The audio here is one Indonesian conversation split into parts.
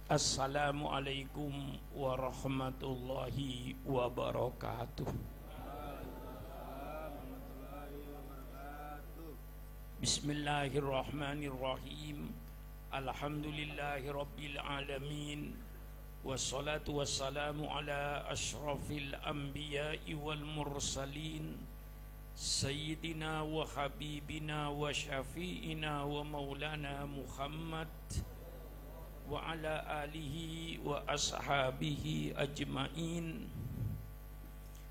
Assalamualaikum warahmatullahi wabarakatuh. Bismillahirrahmanirrahim. Alhamdulillahi rabbil alamin. Wassalatu wassalamu ala ashrafil anbiya'i wal mursalin, Sayyidina wa habibina wa syafi'ina wa maulana Muhammad wa ala alihi wa ashabihi ajma'in.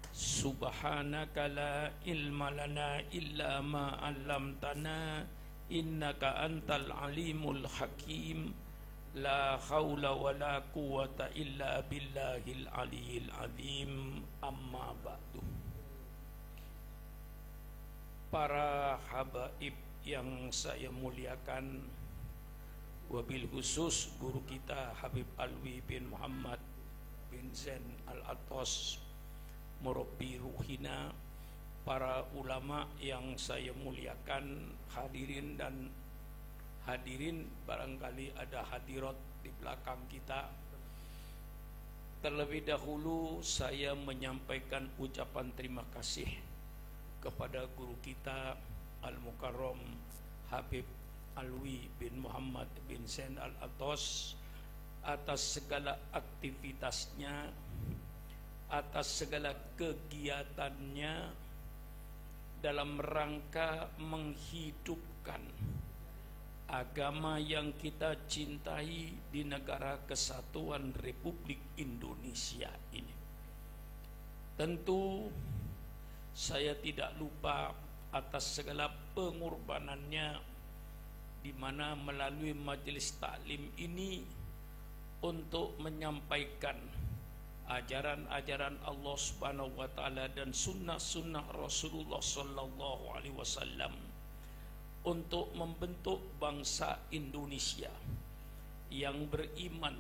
Subhanaka la ilma lana illa ma 'allamtana innaka antal alimul hakim. La haula wa la quwata illa billahil aliyil azim. Amma ba'du. Para habaib yang saya muliakan, wabil khusus guru kita Habib Alwi bin Muhammad bin Zain Al-Atos, murabbi ruhina, para ulama yang saya muliakan, hadirin dan hadirin, barangkali ada hadirat di belakang kita. Terlebih dahulu saya menyampaikan ucapan terima kasih kepada guru kita Al-Mukarram Habib Alwi bin Muhammad bin Zain Al-Atos atas segala aktivitasnya, atas segala kegiatannya dalam rangka menghidupkan agama yang kita cintai di negara kesatuan Republik Indonesia ini. Tentu saya tidak lupa atas segala pengorbanannya, di mana melalui majelis taklim ini untuk menyampaikan ajaran-ajaran Allah Subhanahu wa taala dan sunnah-sunnah Rasulullah sallallahu alaihi wasallam untuk membentuk bangsa Indonesia yang beriman,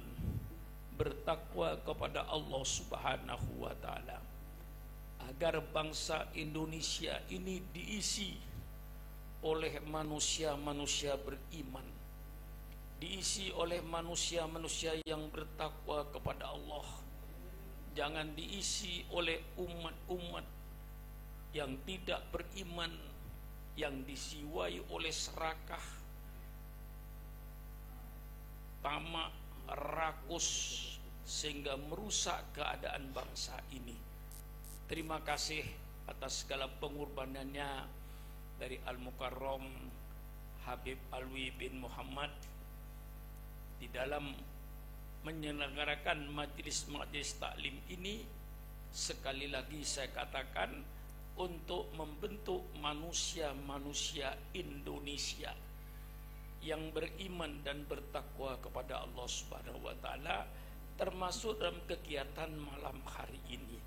bertakwa kepada Allah Subhanahu wa taala, agar bangsa Indonesia ini diisi oleh manusia-manusia beriman, diisi oleh manusia-manusia yang bertakwa kepada Allah. Jangan diisi oleh umat-umat yang tidak beriman, yang disiwai oleh serakah, tamak, rakus, sehingga merusak keadaan bangsa ini. Terima kasih atas segala pengorbanannya dari Al-Mukarram Habib Alwi bin Muhammad di dalam menyelenggarakan majelis-majelis taklim ini. Sekali lagi saya katakan, untuk membentuk manusia-manusia Indonesia yang beriman dan bertakwa kepada Allah Subhanahu wa taala, termasuk dalam kegiatan malam hari ini.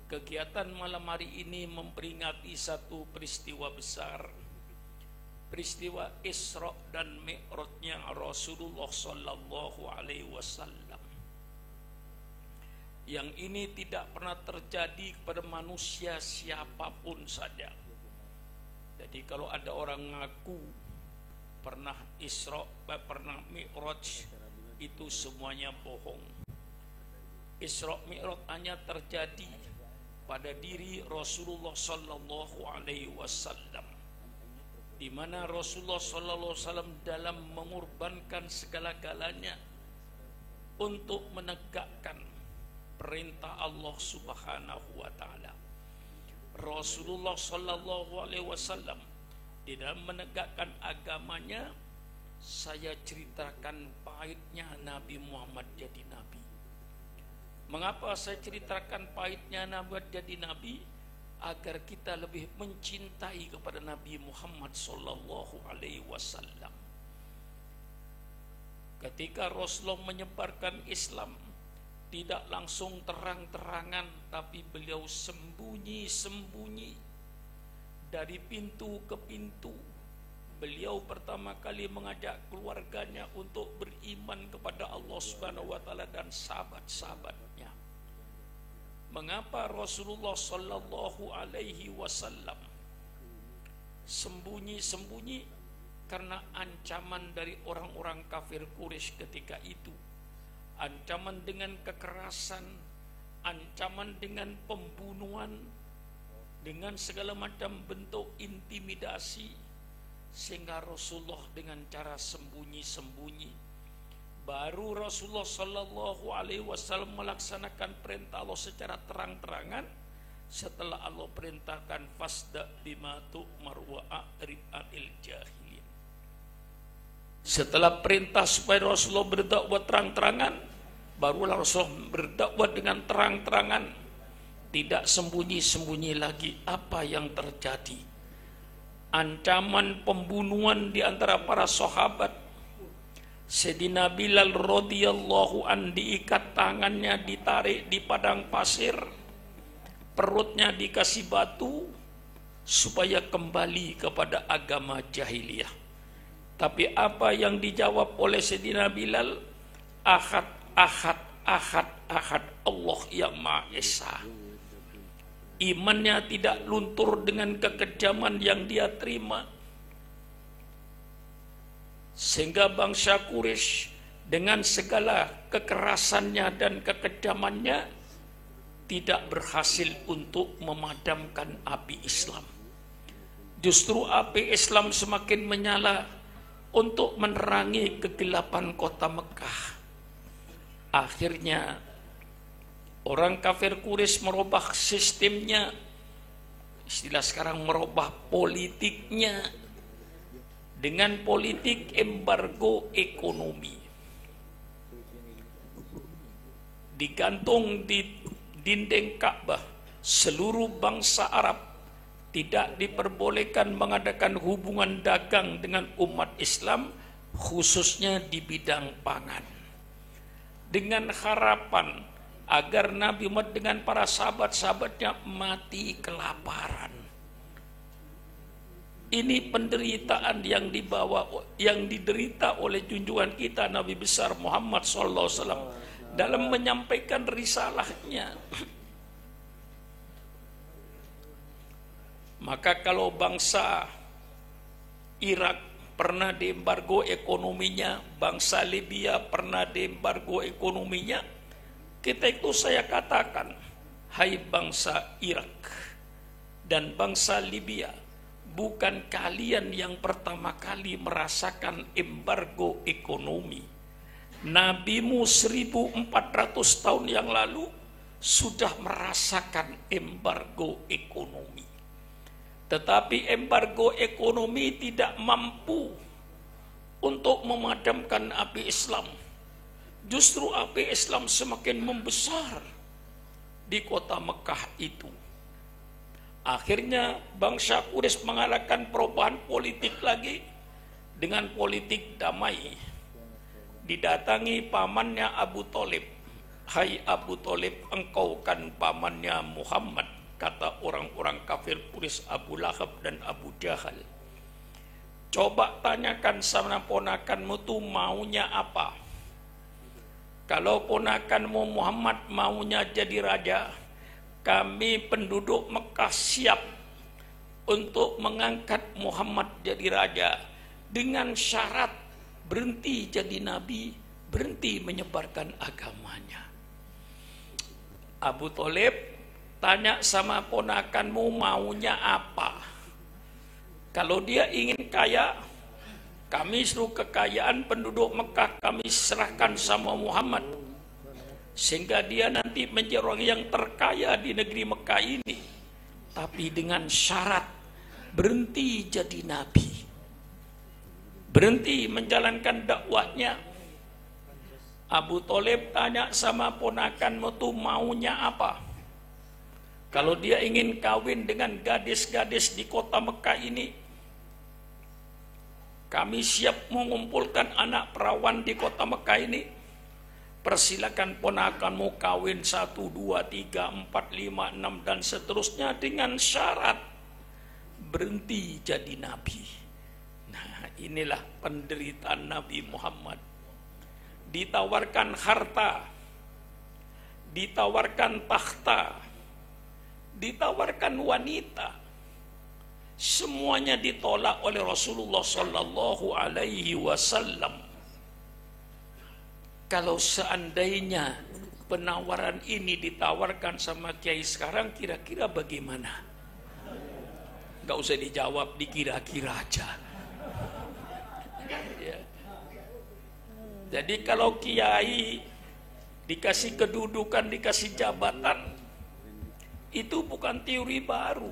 Kegiatan malam hari ini memperingati satu peristiwa besar, peristiwa Isra dan Mi'rajnya Rasulullah sallallahu alaihi wasallam. Yang ini tidak pernah terjadi kepada manusia siapapun saja. Jadi kalau ada orang ngaku pernah Isra, pernah Mi'raj, itu semuanya bohong. Isra Mi'raj hanya terjadi pada diri Rasulullah sallallahu alaihi wasallam, di mana Rasulullah sallallahu alaihi wasallam dalam mengorbankan segala-galanya untuk menegakkan perintah Allah Subhanahu wa taala. Rasulullah sallallahu alaihi wasallam di dalam menegakkan agamanya, saya ceritakan pahitnya Nabi Muhammad jadi nabi. Mengapa saya ceritakan pahitnya Nabi jadi nabi? Agar kita lebih mencintai kepada Nabi Muhammad sallallahu alaihi wasallam. Ketika Rasulullah menyebarkan Islam, tidak langsung terang-terangan, tapi beliau sembunyi-sembunyi dari pintu ke pintu. Beliau pertama kali mengajak keluarganya untuk beriman kepada Allah Subhanahu wa taala dan sahabat-sahabatnya. Mengapa Rasulullah sallallahu alaihi wasallam sembunyi-sembunyi? Karena ancaman dari orang-orang kafir Quraisy ketika itu. ancaman dengan kekerasan, ancaman dengan pembunuhan, dengan segala macam bentuk intimidasi, sehingga Rasulullah dengan cara sembunyi-sembunyi baru Rasulullah Shallallahu Alaihi Wasallam melaksanakan perintah Allah secara terang-terangan setelah Allah perintahkan fasda bima tu'mar wa a'rid 'anil jahilin. Setelah perintah supaya Rasulullah berdakwah terang-terangan, barulah Rasulullah berdakwah dengan terang-terangan, tidak sembunyi-sembunyi lagi apa yang terjadi. Ancaman pembunuhan di antara para sahabat. Sayyidina Bilal radhiyallahu an diikat tangannya, ditarik di padang pasir, perutnya dikasih batu supaya kembali kepada agama jahiliyah. Tapi apa yang dijawab oleh Sayyidina Bilal? Ahad, ahad, ahad, ahad, Allah yang Maha Esa. Imannya tidak luntur dengan kekejaman yang dia terima. Sehingga bangsa Quraisy dengan segala kekerasannya dan kekejamannya tidak berhasil untuk memadamkan api Islam. Justru api Islam semakin menyala untuk menerangi kegelapan kota Mekah. Akhirnya orang kafir Quraisy merubah sistemnya, istilah sekarang merubah politiknya, dengan politik embargo ekonomi. Digantung di dinding Ka'bah, seluruh bangsa Arab tidak diperbolehkan mengadakan hubungan dagang dengan umat Islam, khususnya di bidang pangan. Dengan harapan agar Nabi Muhammad dengan para sahabat-sahabatnya mati kelaparan. Ini penderitaan yang diderita oleh junjungan kita Nabi besar Muhammad SAW dalam menyampaikan risalahnya. Maka kalau bangsa Irak pernah diembargo ekonominya, bangsa Libya pernah diembargo ekonominya, kita itu saya katakan, hai bangsa Irak dan bangsa Libya, bukan kalian yang pertama kali merasakan embargo ekonomi. Nabimu 1400 tahun yang lalu sudah merasakan embargo ekonomi. Tetapi embargo ekonomi tidak mampu untuk memadamkan api Islam. Justru api Islam semakin membesar di kota Mekah itu. Akhirnya bangsa Quraisy mengalahkan perubahan politik lagi dengan politik damai. Didatangi pamannya Abu Thalib. Hai Abu Thalib, engkau kan pamannya Muhammad, kata orang-orang kafir Quraisy, Abu Lahab dan Abu Jahal. Coba tanyakan sama ponakanmu tuh maunya apa? Kalau ponakanmu Muhammad maunya jadi raja, kami penduduk Mekah siap untuk mengangkat Muhammad jadi raja dengan syarat berhenti jadi nabi, berhenti menyebarkan agamanya. Abu Thalib tanya sama ponakanmu maunya apa? Kalau dia ingin kaya, kami seluruh kekayaan penduduk Mekah kami serahkan sama Muhammad, sehingga dia nanti menjadi orang yang terkaya di negeri Mekah ini. Tapi dengan syarat berhenti jadi nabi, berhenti menjalankan dakwahnya. Abu Thalib tanya sama ponakanmu tuh maunya apa? Kalau dia ingin kawin dengan gadis-gadis di kota Mekah ini, kami siap mengumpulkan anak perawan di kota Mekah ini. Persilakan ponakanmu kawin 1, 2, 3, 4, 5, 6 dan seterusnya dengan syarat berhenti jadi nabi. Nah, inilah penderitaan Nabi Muhammad. Ditawarkan harta, ditawarkan takhta, ditawarkan wanita, semuanya ditolak oleh Rasulullah Sallallahu Alaihi Wasallam. Kalau seandainya penawaran ini ditawarkan sama kiai sekarang, kira-kira bagaimana? Gak usah dijawab, dikira-kira aja. Ya. Jadi kalau kiai dikasih kedudukan, dikasih jabatan, itu bukan teori baru.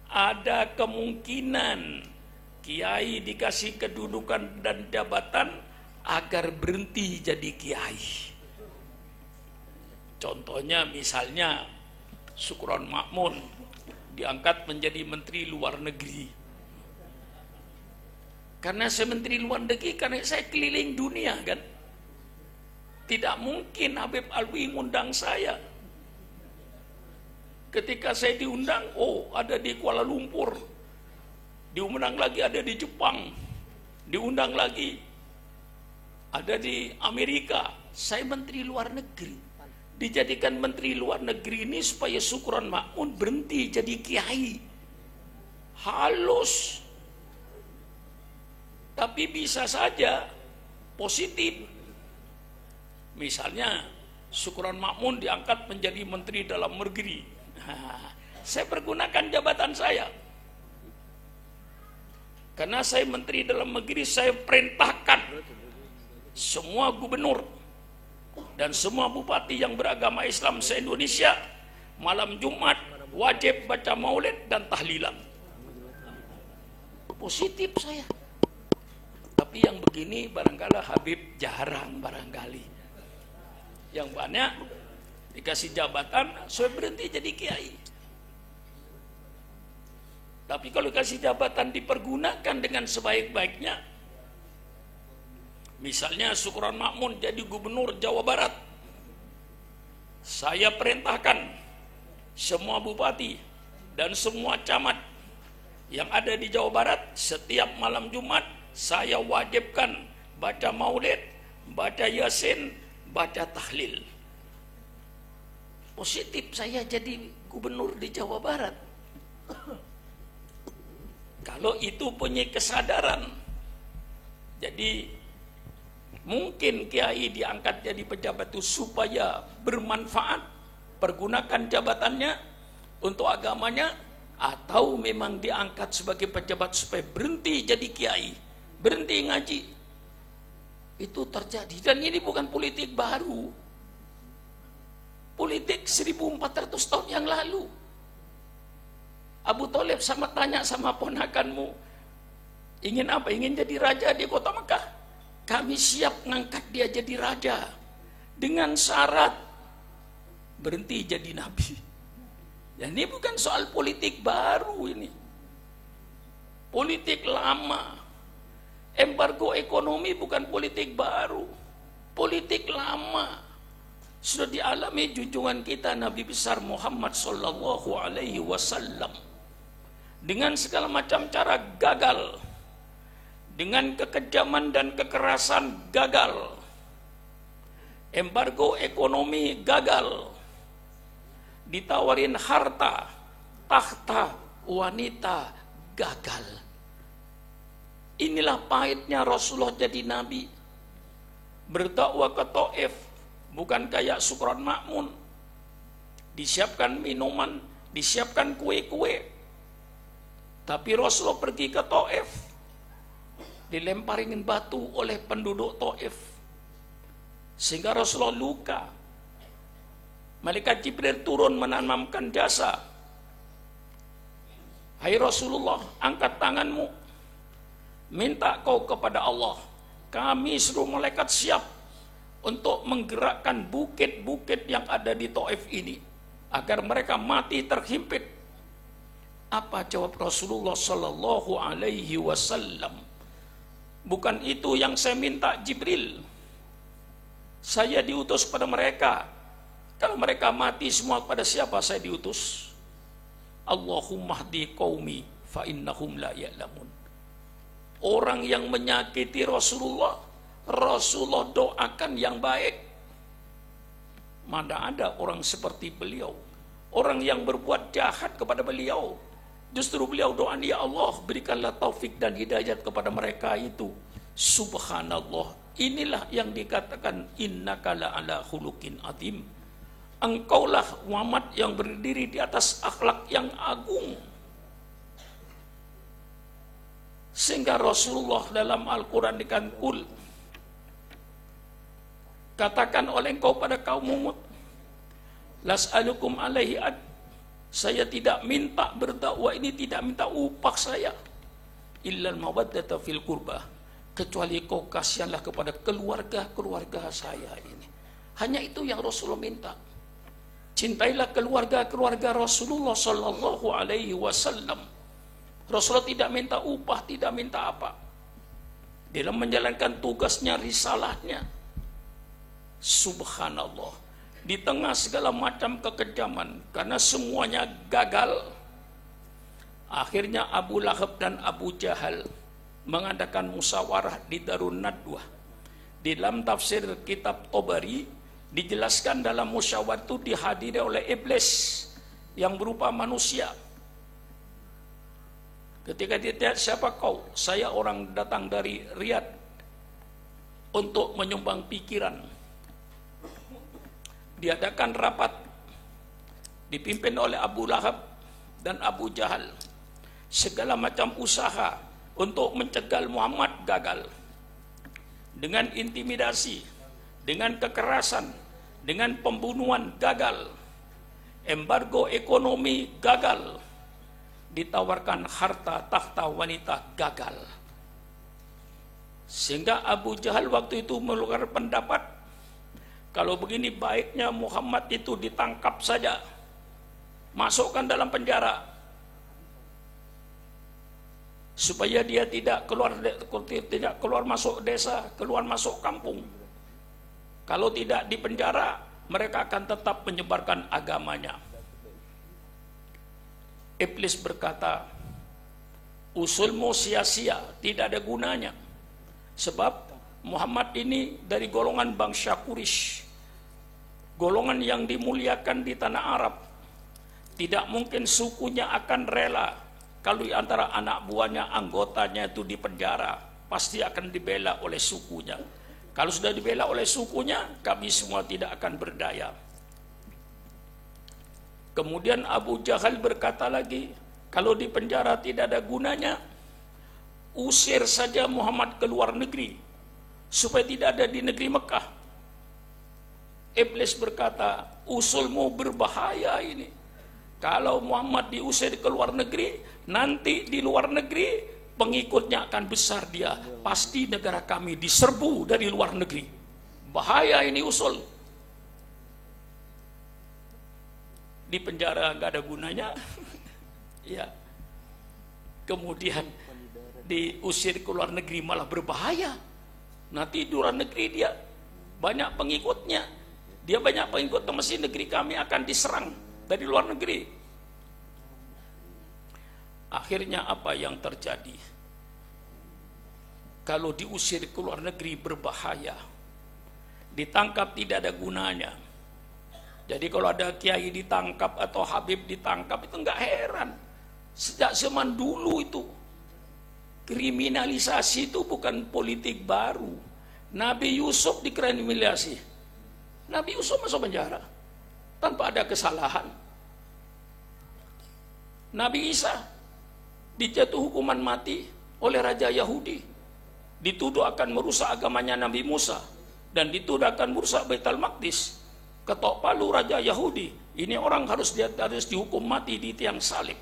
Ada kemungkinan kiai dikasih kedudukan dan jabatan agar berhenti jadi kiai. Contohnya misalnya Sukron Makmun diangkat menjadi menteri luar negeri. Karena saya menteri luar negeri, karena saya keliling dunia kan. Tidak mungkin Habib Alwi ngundang saya. Ketika saya diundang, oh ada di Kuala Lumpur. Diundang lagi ada di Jepang. Diundang lagi ada di Amerika. Saya menteri luar negeri. Dijadikan menteri luar negeri ini supaya Sukron Makmun berhenti jadi kiai. Halus. Tapi bisa saja positif. Misalnya Sukron Makmun diangkat menjadi menteri dalam negeri. Nah, saya pergunakan jabatan saya. Karena saya menteri dalam negeri, saya perintahkan semua gubernur dan semua bupati yang beragama Islam se-Indonesia malam Jumat wajib baca maulid dan tahlilan. Positif saya. Tapi yang begini barangkali Habib jarang barangkali. Yang banyak dikasih jabatan, saya berhenti jadi kiai. Tapi kalau dikasih jabatan dipergunakan dengan sebaik-baiknya, misalnya Sukron Makmun jadi gubernur Jawa Barat, saya perintahkan semua bupati dan semua camat yang ada di Jawa Barat, setiap malam Jumat saya wajibkan baca maulid, baca yasin, baca tahlil. Positif saya jadi gubernur di Jawa Barat. Kalau itu punya kesadaran. Jadi mungkin kiai diangkat jadi pejabat itu supaya bermanfaat, pergunakan jabatannya untuk agamanya, atau memang diangkat sebagai pejabat supaya berhenti jadi kiai, berhenti ngaji. Itu terjadi, dan ini bukan politik baru. Politik 1400 tahun yang lalu. Abu Thalib sama tanya sama ponakanmu, ingin apa? Ingin jadi raja di kota Mekah? Kami siap ngangkat dia jadi raja dengan syarat berhenti jadi nabi. Dan ini bukan soal politik baru ini. Politik lama. Embargo ekonomi bukan politik baru, politik lama. Sudah dialami junjungan kita Nabi besar Muhammad sallallahu alaihi wasallam. Dengan segala macam cara gagal. Dengan kekejaman dan kekerasan gagal. Embargo ekonomi gagal. Ditawarin harta, tahta, wanita gagal. Inilah pahitnya Rasulullah jadi nabi. Berdakwah ke Taif bukan kayak Sukron Makmun. Disiapkan minuman, disiapkan kue-kue. Tapi Rasulullah pergi ke Taif, dilemparin batu oleh penduduk Taif, sehingga Rasulullah luka. Malaikat Jibril turun menanamkan jasa. Hai Rasulullah, angkat tanganmu, minta kau kepada Allah. Kami seluruh malaikat siap untuk menggerakkan bukit-bukit yang ada di Taif ini agar mereka mati terhimpit. Apa jawab Rasulullah sallallahu alaihi wasallam? Bukan itu yang saya minta Jibril. Saya diutus pada mereka. Kalau mereka mati semua, pada siapa saya diutus? Allahumma hdi qaumi fa innahum la ya'lamun. Orang yang menyakiti Rasulullah, Rasulullah doakan yang baik. Mana ada orang seperti beliau, orang yang berbuat jahat kepada beliau, justru beliau doa, ya Allah berikanlah taufik dan hidayat kepada mereka itu. Subhanallah, inilah yang dikatakan innaka la'ala khuluqin azim. Engkaulah Muhammad yang berdiri di atas akhlak yang agung. Sehingga Rasulullah dalam Al-Quran dikatakan, kul, katakan oleh engkau pada kaum Umut, las'alukum alaihi ad, saya tidak minta berdakwah ini, tidak minta upah saya, illal mawaddata fil qurbah, kecuali kau kasihanlah kepada keluarga-keluarga saya ini. Hanya itu yang Rasulullah minta. Cintailah keluarga-keluarga Rasulullah sallallahu alaihi wasallam. Rasulullah tidak minta upah, tidak minta apa. Dalam menjalankan tugasnya, risalahnya. Subhanallah. Di tengah segala macam kekejaman, karena semuanya gagal, akhirnya Abu Lahab dan Abu Jahal mengadakan musyawarah di Darun Nadwah. Di dalam tafsir kitab Tabari dijelaskan dalam musyawarah itu dihadiri oleh iblis yang berupa manusia. Ketika dia tanya, siapa kau? Saya orang datang dari Riyadh untuk menyumbang pikiran. Diadakan rapat dipimpin oleh Abu Lahab dan Abu Jahal. Segala macam usaha untuk mencegal Muhammad gagal. Dengan intimidasi, dengan kekerasan, dengan pembunuhan gagal. Embargo ekonomi gagal. Ditawarkan harta tahta wanita gagal. Sehingga Abu Jahal waktu itu mengeluarkan pendapat, kalau begini baiknya Muhammad itu ditangkap saja, masukkan dalam penjara, supaya dia tidak keluar masuk desa, keluar masuk kampung. Kalau tidak di penjara, mereka akan tetap menyebarkan agamanya. Iblis berkata, usulmu sia-sia, tidak ada gunanya. Sebab Muhammad ini dari golongan bangsa Quraisy, golongan yang dimuliakan di tanah Arab. Tidak mungkin sukunya akan rela kalau di antara anak buahnya, anggotanya itu di penjara. Pasti akan dibela oleh sukunya. Kalau sudah dibela oleh sukunya, kami semua tidak akan berdaya. Kemudian Abu Jahal berkata lagi, kalau di penjara tidak ada gunanya, usir saja Muhammad ke luar negeri, supaya tidak ada di negeri Mekah. Iblis berkata, usulmu berbahaya ini. Kalau Muhammad diusir ke luar negeri, nanti di luar negeri pengikutnya akan besar dia. Pasti negara kami diserbu dari luar negeri. Bahaya ini usul. Di penjara nggak ada gunanya, ya. Kemudian diusir ke luar negeri malah berbahaya. Nanti di luar negeri dia banyak pengikutnya, dia banyak pengikut, mesti negeri kami akan diserang dari luar negeri. Akhirnya apa yang terjadi? Kalau diusir ke luar negeri berbahaya, ditangkap tidak ada gunanya. Jadi kalau ada kiai ditangkap atau habib ditangkap, itu enggak heran. Sejak zaman dulu itu kriminalisasi itu bukan politik baru. Nabi Yusuf dikriminalisasi. Nabi Yusuf masuk penjara tanpa ada kesalahan. Nabi Isa dijatuh hukuman mati oleh raja Yahudi, dituduh akan merusak agamanya Nabi Musa dan dituduh akan merusak Baitul Maqdis. Ketok palu raja Yahudi, ini orang harus dihukum mati di tiang salib.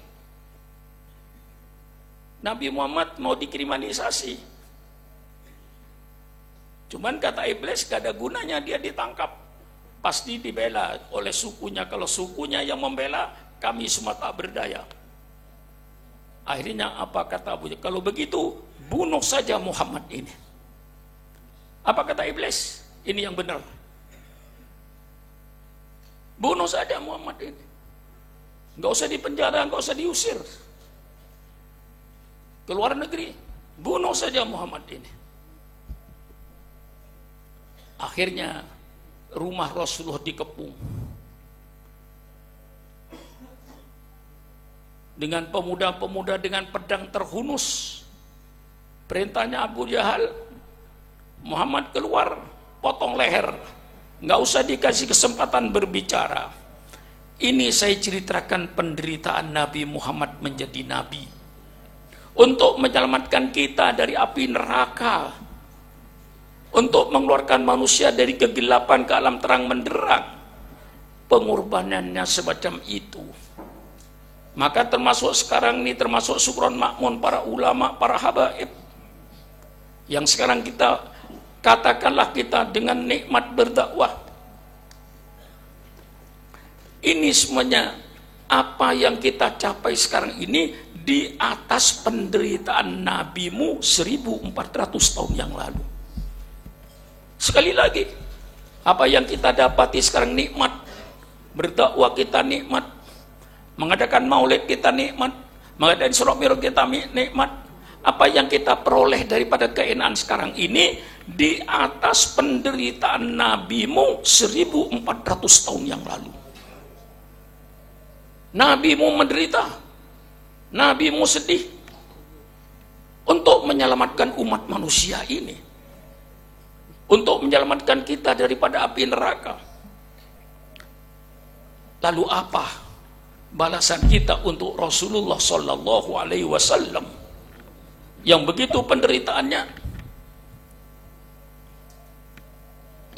Nabi Muhammad mau dikriminalisasi, cuman kata iblis gak ada gunanya dia ditangkap, pasti dibela oleh sukunya. Kalau sukunya yang membela, kami semua tak berdaya. Akhirnya apa kata Abu Jahal? Kalau begitu bunuh saja Muhammad ini. Apa kata iblis? Ini yang benar. Bunuh saja Muhammad ini. Nggak usah dipenjara, nggak usah diusir ke luar negeri. Bunuh saja Muhammad ini. Akhirnya rumah Rasulullah dikepung dengan pemuda-pemuda dengan pedang terhunus. Perintahnya Abu Jahal, Muhammad keluar, potong leher, nggak usah dikasih kesempatan berbicara. Ini saya ceritakan penderitaan Nabi Muhammad menjadi nabi untuk menyelamatkan kita dari api neraka, untuk mengeluarkan manusia dari kegelapan ke alam terang menderang. Pengorbanannya semacam itu. Maka termasuk sekarang ini, termasuk Sukron Makmun, para ulama, para habaib, yang sekarang kita katakanlah kita dengan nikmat berdakwah. Ini semuanya apa yang kita capai sekarang ini di atas penderitaan nabimu 1400 tahun yang lalu. Sekali lagi, apa yang kita dapati sekarang nikmat, berdakwah kita nikmat, mengadakan maulid kita nikmat, mengadakan Isra Mi'raj kita nikmat. Apa yang kita peroleh daripada keenaan sekarang ini di atas penderitaan nabimu 1400 tahun yang lalu. Nabimu menderita, nabimu sedih untuk menyelamatkan umat manusia ini, untuk menyelamatkan kita daripada api neraka. Lalu apa balasan kita untuk Rasulullah Sallallahu Alaihi Wasallam yang begitu penderitaannya?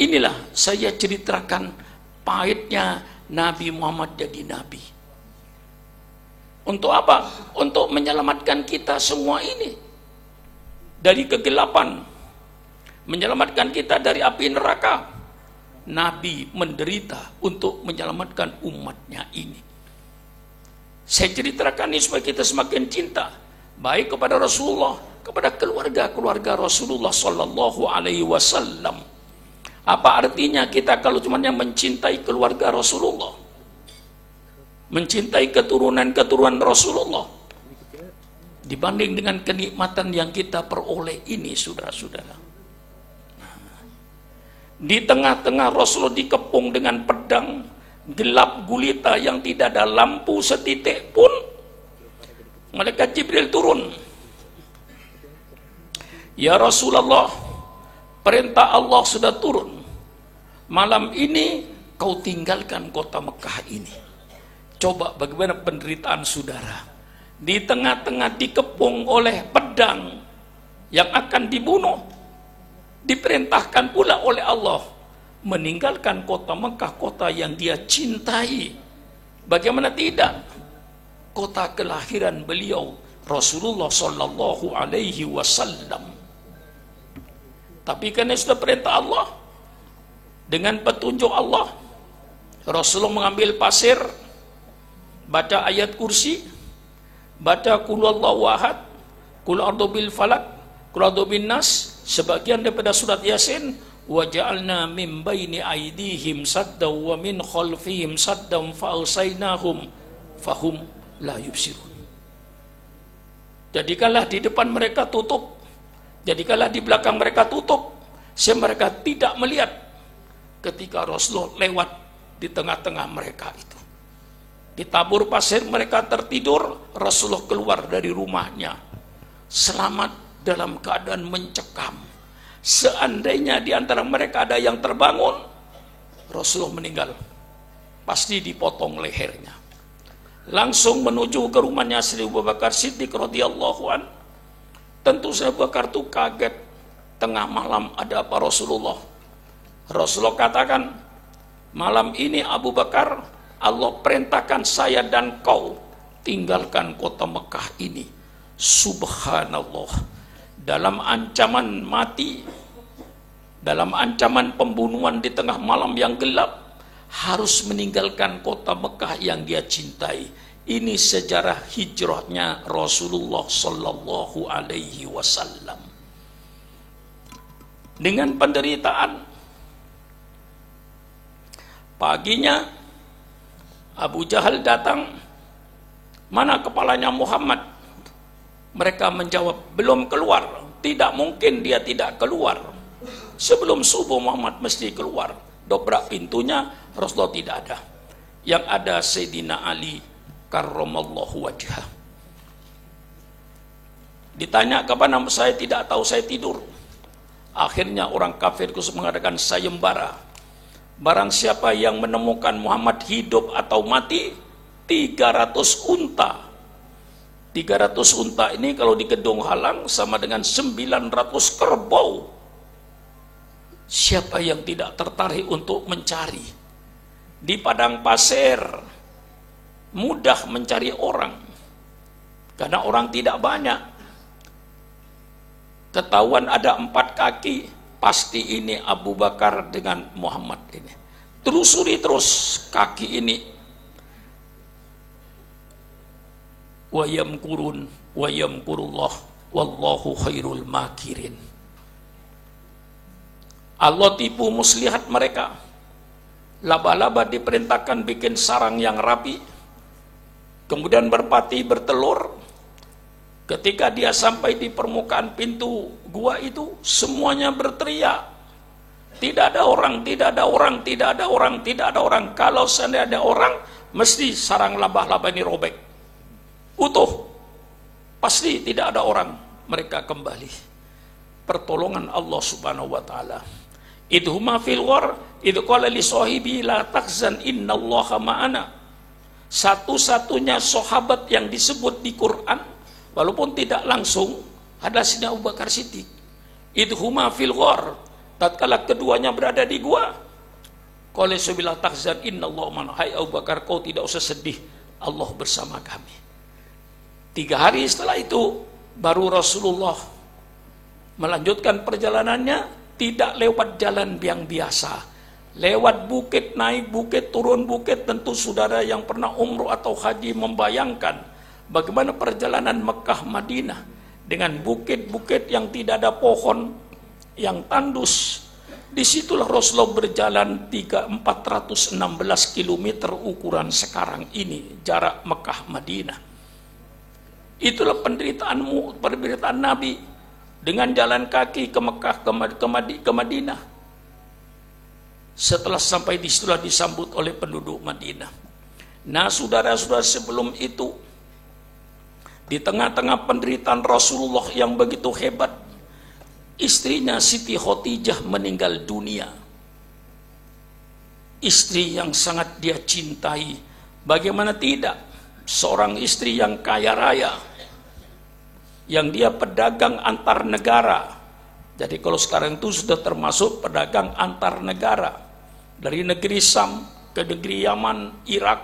Inilah saya ceritakan pahitnya Nabi Muhammad jadi nabi. Untuk apa? Untuk menyelamatkan kita semua ini dari kegelapan, menyelamatkan kita dari api neraka. Nabi menderita untuk menyelamatkan umatnya ini. Saya ceritakan ini supaya kita semakin cinta baik kepada Rasulullah, kepada keluarga-keluarga Rasulullah Sallallahu Alaihi Wasallam. Apa artinya kita kalau cuma mencintai keluarga Rasulullah, mencintai keturunan-keturunan Rasulullah, dibanding dengan kenikmatan yang kita peroleh ini, saudara-saudara. Di tengah-tengah Rasulullah dikepung dengan pedang, gelap gulita yang tidak ada lampu setitik pun, malaikat Jibril turun. Ya Rasulullah, perintah Allah sudah turun. Malam ini kau tinggalkan kota Mekah ini. Coba bagaimana penderitaan saudara. Di tengah-tengah dikepung oleh pedang yang akan dibunuh. Diperintahkan pula oleh Allah meninggalkan kota Mekah, kota yang dia cintai. Bagaimana tidak? Kota kelahiran beliau Rasulullah Sallallahu Alaihi Wasallam. Tapi karena sudah perintah Allah, dengan petunjuk Allah, Rasulullah mengambil pasir, baca ayat kursi, baca qul huwallahu ahad, qul a'udzu bil falaq, qul a'udzu bin nas, sebagian daripada surat Yasin, wa ja'alna min baini aydihim saddan wa min khalfihim saddan fa arsaynahum fahum la yubsirun. Jadikanlah di depan mereka tutup, jadikanlah di belakang mereka tutup, sehingga mereka tidak melihat ketika Rasulullah lewat di tengah-tengah mereka itu. Ditabur pasir, mereka tertidur, Rasulullah keluar dari rumahnya selamat dalam keadaan mencekam. Seandainya di antara mereka ada yang terbangun, Rasulullah meninggal, pasti dipotong lehernya. Langsung menuju ke rumahnya Sri Abu Bakar Siddiq radhiyallahu an. Tentu Sri Abu Bakar itu kaget, tengah malam ada apa Rasulullah? Rasulullah katakan, malam ini Abu Bakar, Allah perintahkan saya dan kau tinggalkan kota Mekah ini. Subhanallah, dalam ancaman mati, dalam ancaman pembunuhan di tengah malam yang gelap, harus meninggalkan kota Mekah yang dia cintai. Ini sejarah hijrahnya Rasulullah Sallallahu Alaihi Wasallam. Dengan penderitaan, paginya Abu Jahal datang, mana kepalanya Muhammad? Mereka menjawab, belum keluar. Tidak mungkin dia tidak keluar. Sebelum subuh Muhammad mesti keluar. Dobrak pintunya, Rasulullah tidak ada. Yang ada Sayyidina Ali karramallahu wajhah. Ditanya kapan, saya tidak tahu, saya tidur. Akhirnya orang kafir khusus mengadakan sayembara. Barang siapa yang menemukan Muhammad hidup atau mati, 300 unta. 300 unta ini kalau di Gedung Halang sama dengan 900 kerbau. Siapa yang tidak tertarik untuk mencari? Di padang pasir mudah mencari orang, karena orang tidak banyak. Ketahuan ada 4 kaki, pasti ini Abu Bakar dengan Muhammad ini. Telusuri terus kaki ini. Wa yamkurun wa yamkurullah wallahu khairul makirin. Allah tipu muslihat mereka. Laba-laba diperintahkan bikin sarang yang rapi, kemudian berpati bertelur. Ketika dia sampai di permukaan pintu gua itu, semuanya berteriak, tidak ada orang, tidak ada orang, tidak ada orang, tidak ada orang. Kalau seandainya ada orang, mesti sarang laba-laba ini robek, utuh. Pasti tidak ada orang. Mereka kembali. Pertolongan Allah subhanahu wa ta'ala. Idhuma fil ghar, idh qala li sahibi la tahzan innallaha ma'ana. Satu-satunya sahabat yang disebut di Quran, walaupun tidak langsung, adalah Sayyidina Abu Bakar Siddiq. Idhuma fil ghar, tatkala keduanya berada di gua, qala subila tahzan innallaha ma'ana. Hai Abu Bakar, kau tidak usah sedih, Allah bersama kami. 3 hari setelah itu baru Rasulullah melanjutkan perjalanannya, tidak lewat jalan yang biasa, lewat bukit, naik bukit, turun bukit. Tentu saudara yang pernah umroh atau haji membayangkan bagaimana perjalanan Mekah Madinah dengan bukit-bukit yang tidak ada pohon, yang tandus. Disitulah Rasulullah berjalan 416 km ukuran sekarang ini, jarak Mekah Madinah. Itulah penderitaan Nabi dengan jalan kaki ke Mekah, ke Madinah. Setelah sampai di situlah disambut oleh penduduk Madinah. Nah, saudara-saudara, sebelum itu, di tengah-tengah penderitaan Rasulullah yang begitu hebat, istrinya Siti Khadijah meninggal dunia. Istri yang sangat dia cintai. Bagaimana tidak? Seorang istri yang kaya raya, yang dia pedagang antar negara. Jadi kalau sekarang itu sudah termasuk pedagang antar negara, dari negeri Sam ke negeri Yaman, Irak.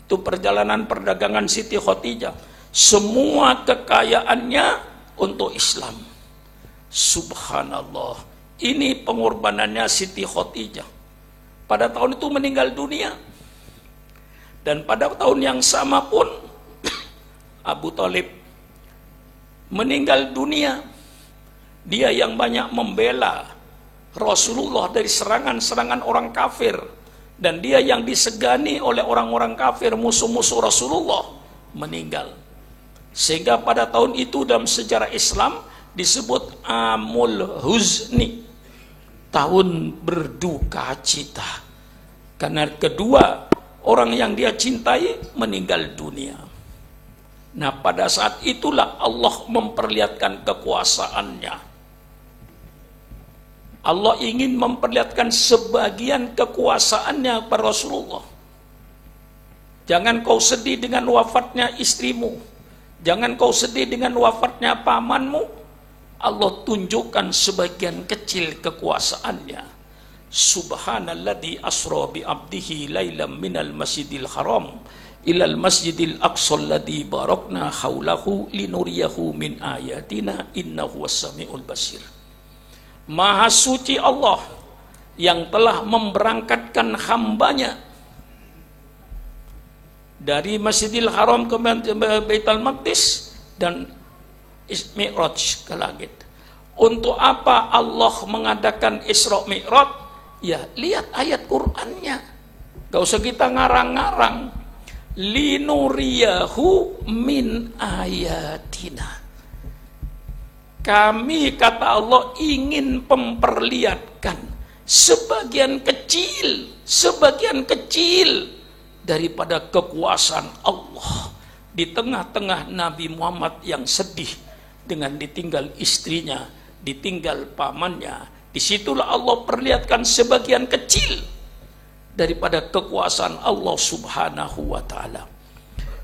Itu perjalanan perdagangan Siti Khadijah. Semua kekayaannya untuk Islam. Subhanallah, ini pengorbanannya Siti Khadijah. Pada tahun itu meninggal dunia. Dan pada tahun yang sama pun Abu Thalib meninggal dunia. Dia yang banyak membela Rasulullah dari serangan-serangan orang kafir, dan dia yang disegani oleh orang-orang kafir, musuh-musuh Rasulullah, meninggal. Sehingga pada tahun itu dalam sejarah Islam disebut Amul Huzni, tahun berduka cita, karena kedua orang yang dia cintai meninggal dunia. Nah, pada saat itulah Allah memperlihatkan kekuasaannya. Allah ingin memperlihatkan sebagian kekuasaannya kepada Rasulullah. Jangan kau sedih dengan wafatnya istrimu, jangan kau sedih dengan wafatnya pamanmu. Allah tunjukkan sebagian kecil kekuasaannya. Subhanalladzi asra bi abdihi lailam minal masjidil haram ilal masjidil aqsa alladzi barakna haulahu linuriyahu min ayatina innahu was-sami'ul basir. Maha suci Allah yang telah memberangkatkan hambanya dari Masjidil Haram ke Baitul Maqdis dan Mi'raj ke langit. Untuk apa Allah mengadakan Isra Mi'raj? Ya, lihat ayat Qur'annya. Gak usah kita ngarang-ngarang. Linuriyahu min ayatina. Kami, kata Allah, ingin memperlihatkan sebagian kecil daripada kekuasaan Allah di tengah-tengah Nabi Muhammad yang sedih dengan ditinggal istrinya ditinggal pamannya. Disitulah Allah perlihatkan sebagian kecil daripada kekuasaan Allah Subhanahu wa ta'ala.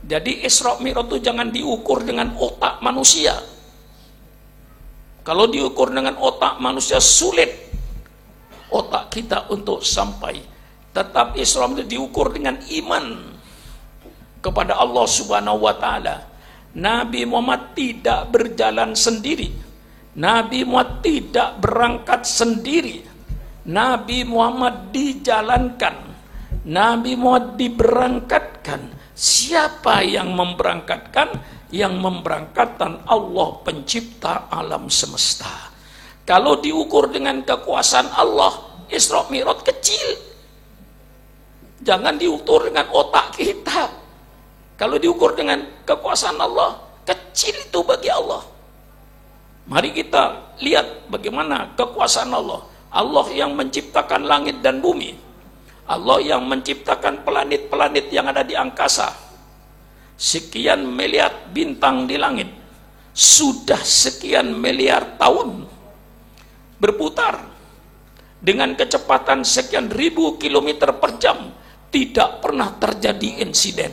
Jadi Isra Mi'raj itu jangan diukur dengan otak manusia. Kalau diukur dengan otak manusia sulit otak kita untuk sampai. Tetap Isra itu diukur dengan iman kepada Allah Subhanahu wa ta'ala. Nabi Muhammad tidak berjalan sendiri. Nabi Muhammad tidak berangkat sendiri. Nabi Muhammad dijalankan. Nabi Muhammad diberangkatkan. Siapa yang memberangkatkan? Yang memberangkatkan Allah pencipta alam semesta. Kalau diukur dengan kekuasaan Allah, Isra Mi'raj kecil. Jangan diukur dengan otak kita. Kalau diukur dengan kekuasaan Allah, kecil itu bagi Allah. Mari kita lihat bagaimana kekuasaan Allah. Allah yang menciptakan langit dan bumi. Allah yang menciptakan planet-planet yang ada di angkasa. Sekian miliar bintang di langit. Sudah sekian miliar tahun berputar dengan kecepatan sekian ribu kilometer per jam. Tidak pernah terjadi insiden.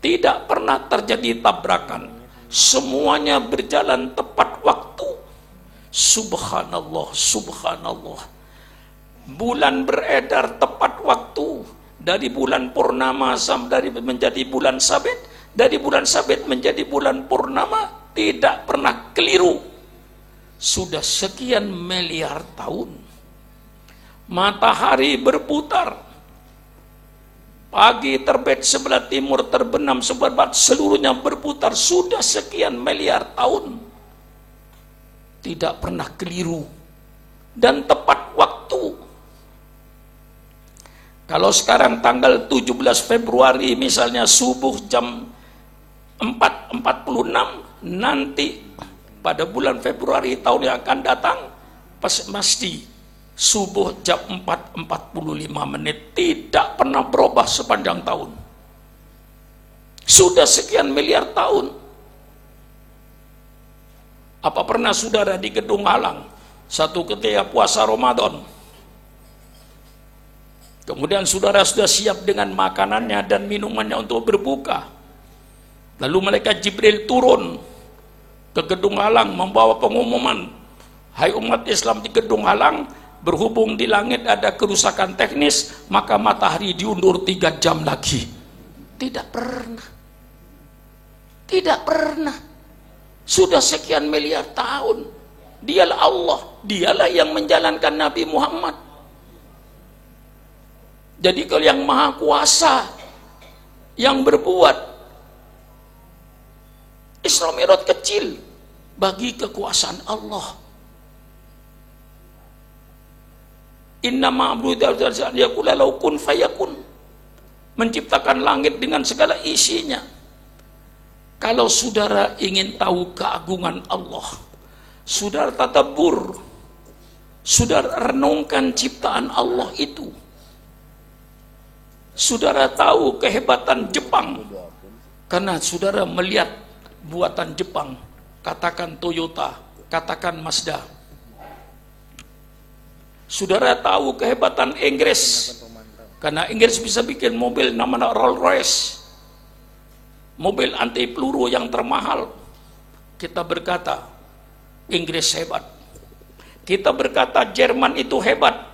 Tidak pernah terjadi tabrakan. Semuanya berjalan tepat waktu. Subhanallah, subhanallah. Bulan beredar tepat waktu. Dari bulan purnama sampai menjadi bulan sabit. Dari bulan sabit menjadi bulan purnama. Tidak pernah keliru. Sudah sekian miliar tahun. Matahari berputar. Pagi terbit sebelah timur, terbenam sebelah barat, seluruhnya berputar. Sudah sekian miliar tahun. Tidak pernah keliru. Dan tepat waktu. Kalau sekarang tanggal 17 Februari misalnya subuh jam 4.46, nanti pada bulan Februari tahun yang akan datang pasti subuh jam 4.45. Tidak pernah berubah sepanjang tahun. Sudah sekian miliar tahun. Apa pernah saudara di Gedung Halang satu ketika puasa Ramadan, kemudian saudara sudah siap dengan makanannya dan minumannya untuk berbuka, lalu malaikat Jibril turun ke Gedung Halang membawa pengumuman, hai umat Islam di Gedung Halang, berhubung di langit ada kerusakan teknis, maka matahari diundur 3 jam lagi. Tidak pernah. Tidak pernah. Sudah sekian miliar tahun. Dialah Allah. Dialah yang menjalankan Nabi Muhammad. Jadi kalau yang maha kuasa yang berbuat, Isra Mi'raj kecil bagi kekuasaan Allah. Inna ma'budu yakula law kun fayakun. Menciptakan langit dengan segala isinya. Kalau saudara ingin tahu keagungan Allah, saudara tadabbur, saudara renungkan ciptaan Allah itu. Saudara tahu kehebatan Jepang karena saudara melihat buatan Jepang, katakan Toyota, katakan Mazda. Saudara tahu kehebatan Inggris karena Inggris bisa bikin mobil namanya Rolls Royce, mobil anti peluru yang termahal. Kita berkata Inggris hebat, kita berkata Jerman itu hebat.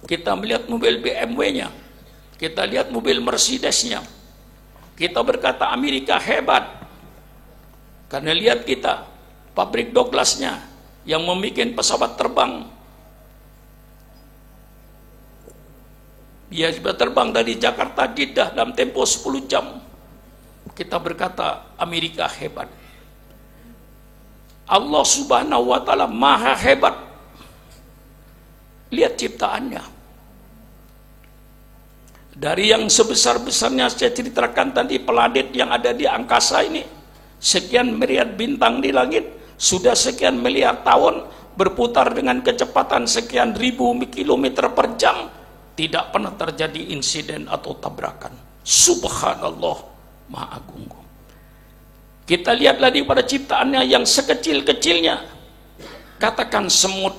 Kita melihat mobil BMW-nya, kita lihat mobil Mercedes-nya, kita berkata Amerika hebat karena lihat kita pabrik Douglas-nya yang membuat pesawat terbang. Dia bisa terbang dari Jakarta Jeddah dalam tempo 10 jam. Kita berkata Amerika hebat. Allah Subhanahu wa ta'ala maha hebat. Lihat ciptaannya. Dari yang sebesar-besarnya saya ceritakan tadi, planet yang ada di angkasa ini, sekian miliar bintang di langit, sudah sekian miliar tahun berputar dengan kecepatan sekian ribu kilometer per jam. Tidak pernah terjadi insiden atau tabrakan. Subhanallah, Maha Agung. Kita lihat lagi pada ciptaannya yang sekecil-kecilnya. Katakan semut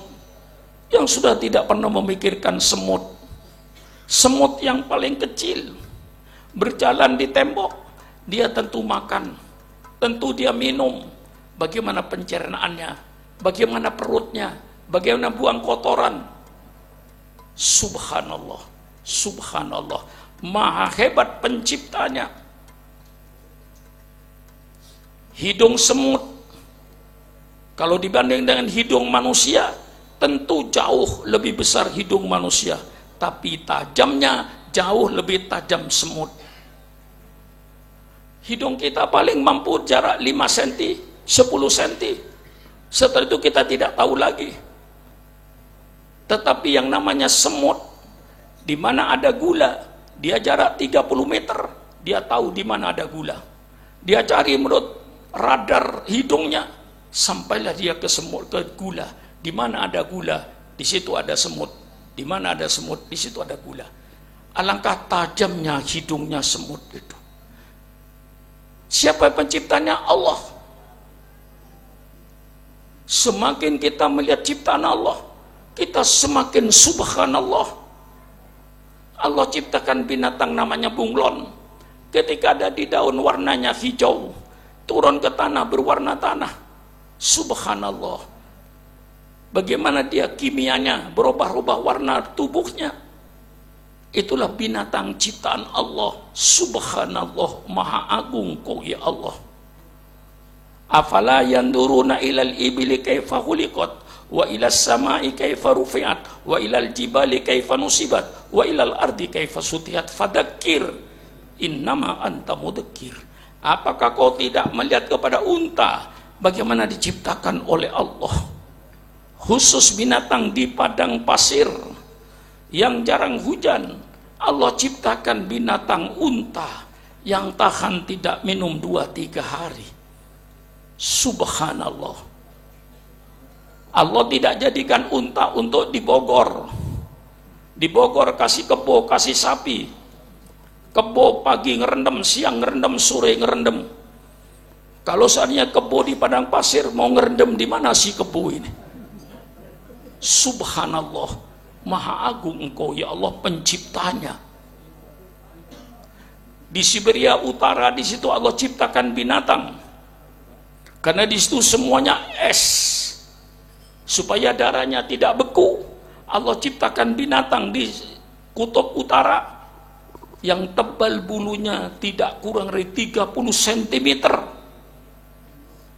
yang sudah tidak pernah memikirkan semut. Semut yang paling kecil berjalan di tembok, dia tentu makan, tentu dia minum. Bagaimana pencernaannya, bagaimana perutnya, bagaimana buang kotoran. Subhanallah, subhanallah, maha hebat penciptanya. Hidung semut kalau dibanding dengan hidung manusia, tentu jauh lebih besar hidung manusia, tapi tajamnya jauh lebih tajam semut. Hidung kita paling mampu jarak 5 cm, 10 cm. Setelah itu kita tidak tahu lagi. Tetapi yang namanya semut, di mana ada gula, dia jarak 30 meter, dia tahu di mana ada gula. Dia cari menurut radar hidungnya, sampailah dia ke semut, ke gula. Di mana ada gula, di situ ada semut. Di mana ada semut, di situ ada gula. Alangkah tajamnya hidungnya semut itu. Siapa penciptanya? Allah. Semakin kita melihat ciptaan Allah, kita semakin subhanallah. Allah ciptakan binatang namanya bunglon. Ketika ada di daun warnanya hijau, turun ke tanah berwarna tanah. Subhanallah. Bagaimana dia kimianya berubah-ubah warna tubuhnya. Itulah binatang ciptaan Allah. Subhanallah, maha agung kau ya Allah. Afala yanduruna ilal ibili kaifa khuliqat wa ilas samai kaifa rufi'at wa ilal jibali kaifa nusibat wa ilal ardi kaifa sutihat fadzakir innama anta mudzakir. Apakah kau tidak melihat kepada unta bagaimana diciptakan oleh Allah? Khusus binatang di padang pasir yang jarang hujan, Allah ciptakan binatang unta yang tahan tidak minum 2-3 hari. Subhanallah. Allah tidak jadikan unta untuk di Bogor. Di Bogor kasih kebo, kasih sapi. Kebo pagi ngerendam, siang ngerendam, sore ngerendam. Kalau seandainya kebo di padang pasir, mau ngerendam di mana sih kebo ini? Subhanallah. Maha agung engkau ya Allah penciptanya. Di Siberia Utara, di situ Allah ciptakan binatang. Karena di situ semuanya es. Supaya darahnya tidak beku, Allah ciptakan binatang di kutub utara yang tebal bulunya tidak kurang dari 30 cm.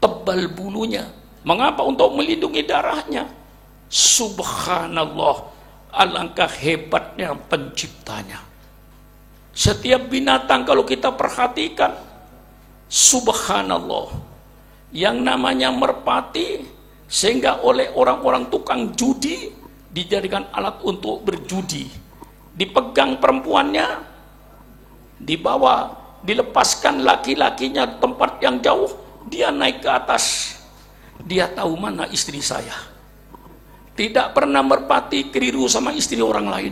Tebal bulunya. Mengapa? Untuk melindungi darahnya. Subhanallah. Alangkah hebatnya penciptanya. Setiap binatang kalau kita perhatikan, subhanallah, yang namanya merpati, sehingga oleh orang-orang tukang judi dijadikan alat untuk berjudi. Dipegang perempuannya, dibawa, dilepaskan laki-lakinya tempat yang jauh, dia naik ke atas. Dia tahu mana istri saya. Tidak pernah merpati keliru sama istri orang lain.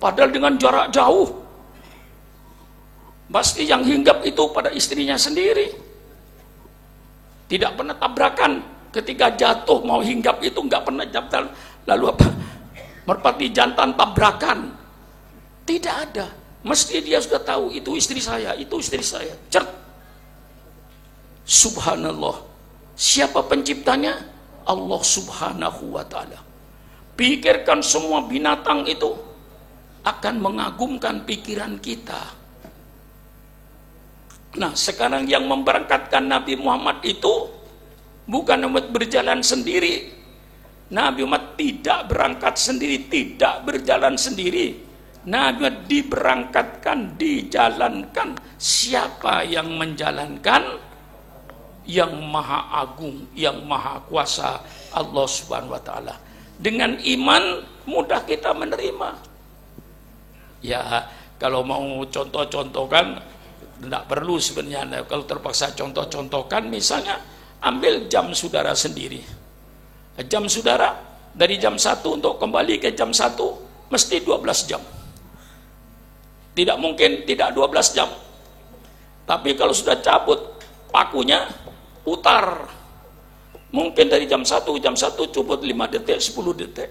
Padahal dengan jarak jauh, pasti yang hinggap itu pada istrinya sendiri. Tidak pernah tabrakan. Ketika jatuh mau hinggap itu nggak pernah jatuh. Lalu apa? Merpati jantan tabrakan. Tidak ada. Mesti dia sudah tahu itu istri saya, itu istri saya. Cert. Subhanallah. Siapa penciptanya? Allah subhanahu wa ta'ala. Pikirkan semua binatang itu akan mengagumkan pikiran kita. Nah, sekarang yang memberangkatkan Nabi Muhammad itu bukan berjalan sendiri. Nabi Muhammad tidak berangkat sendiri, tidak berjalan sendiri. Nabi Muhammad diberangkatkan, dijalankan. Siapa yang menjalankan? Yang maha agung, yang maha kuasa, Allah subhanahu wa ta'ala. Dengan iman mudah kita menerima. Ya, kalau mau contoh-contohkan tidak perlu sebenarnya. Kalau terpaksa contoh-contohkan, misalnya ambil jam saudara sendiri. Jam saudara dari jam 1 untuk kembali ke jam 1 mesti 12 jam. Tidak mungkin tidak 12 jam. Tapi kalau sudah cabut pakunya, putar. Mungkin dari jam 1 cukup 5 detik, 10 detik.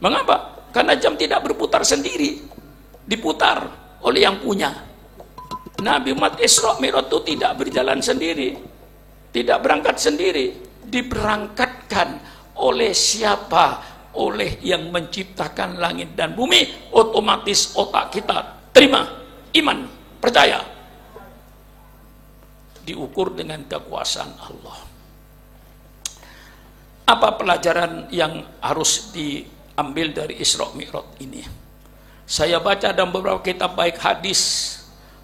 Mengapa? Karena jam tidak berputar sendiri, diputar oleh yang punya. Nabi Muhammad Isra Mi'raj itu tidak berjalan sendiri, tidak berangkat sendiri, diberangkatkan oleh siapa? Oleh yang menciptakan langit dan bumi. Otomatis otak kita terima, iman, percaya. Diukur dengan kekuasaan Allah. Apa pelajaran yang harus diambil dari Isra Mi'raj ini? Saya baca dalam beberapa kitab baik hadis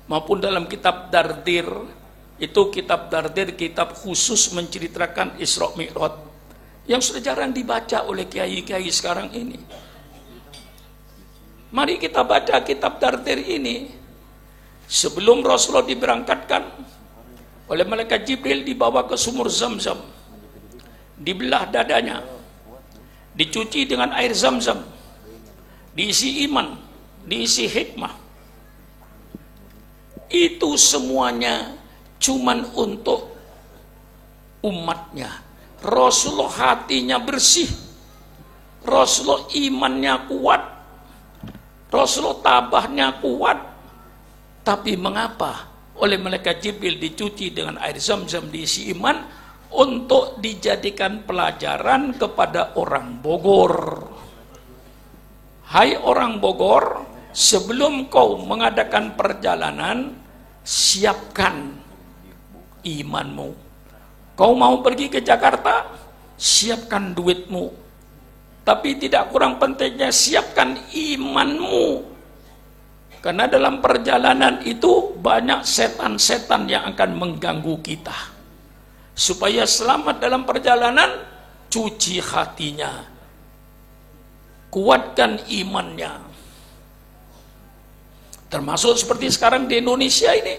maupun dalam kitab Dardir. Itu kitab Dardir, kitab khusus menceritakan Isra Mi'raj yang sudah jarang dibaca oleh kiai-kiai sekarang ini. Mari kita baca kitab Dardir ini. Sebelum Rasulullah diberangkatkan oleh malaikat Jibril, dibawa ke sumur Zam-Zam, dibelah dadanya, dicuci dengan air Zam-Zam, diisi iman, diisi hikmah. Itu semuanya cuman untuk umatnya. Rasulullah hatinya bersih, Rasulullah imannya kuat, Rasulullah tabahnya kuat. Tapi mengapa oleh malaikat Jibril dicuci dengan air Zam-Zam, diisi iman? Untuk dijadikan pelajaran kepada orang Bogor. Hai orang Bogor, sebelum kau mengadakan perjalanan, siapkan imanmu. Kau mau pergi ke Jakarta, siapkan duitmu. Tapi tidak kurang pentingnya, siapkan imanmu. Karena dalam perjalanan itu banyak setan-setan yang akan mengganggu kita. Supaya selamat dalam perjalanan, cuci hatinya, kuatkan imannya. Termasuk seperti sekarang di Indonesia ini,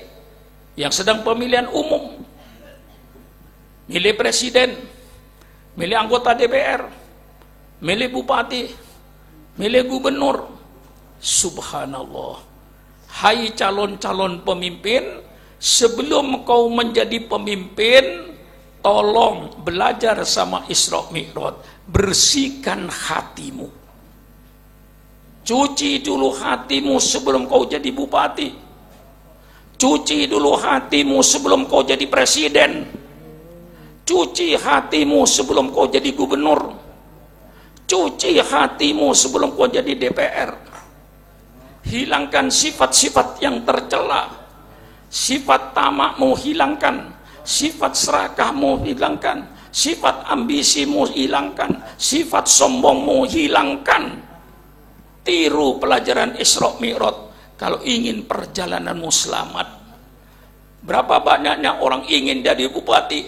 yang sedang pemilihan umum, milih presiden, milih anggota DPR, milih bupati, milih gubernur. Subhanallah. Hai calon-calon pemimpin, sebelum kau menjadi pemimpin, tolong belajar sama Isra Mi'raj, bersihkan hatimu. Cuci dulu hatimu sebelum kau jadi bupati. Cuci dulu hatimu sebelum kau jadi presiden. Cuci hatimu sebelum kau jadi gubernur. Cuci hatimu sebelum kau jadi DPR. Hilangkan sifat-sifat yang tercela. Sifat tamakmu hilangkan. Sifat serakahmu hilangkan, sifat ambisimu hilangkan, sifat sombongmu hilangkan. Tiru pelajaran Isra Mi'raj kalau ingin perjalananmu selamat. Berapa banyaknya orang ingin jadi bupati,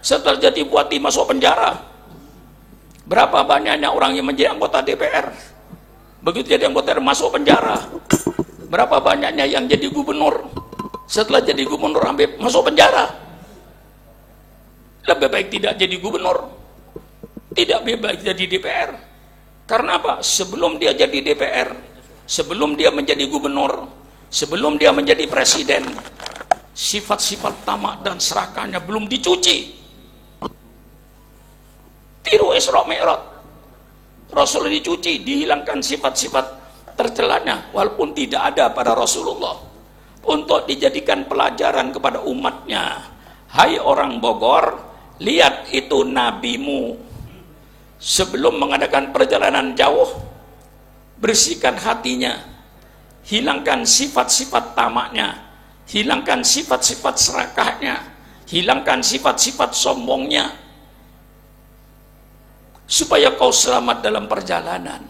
setelah jadi bupati masuk penjara. Berapa banyaknya orang yang menjadi anggota DPR, begitu jadi anggota DPR masuk penjara. Berapa banyaknya yang jadi gubernur, setelah jadi gubernur ambil masuk penjara. Lebih baik tidak jadi gubernur, tidak lebih baik jadi DPR. Karena apa? Sebelum dia jadi DPR, sebelum dia menjadi gubernur, sebelum dia menjadi presiden, sifat-sifat tamak dan serakahnya belum dicuci. Tiru Isra Mi'raj. Rasul dicuci, dihilangkan sifat-sifat tercelanya, walaupun tidak ada pada Rasulullah, untuk dijadikan pelajaran kepada umatnya. Hai orang Bogor, lihat itu nabimu sebelum mengadakan perjalanan jauh, bersihkan hatinya, hilangkan sifat-sifat tamaknya, hilangkan sifat-sifat serakahnya, hilangkan sifat-sifat sombongnya, supaya kau selamat dalam perjalanan.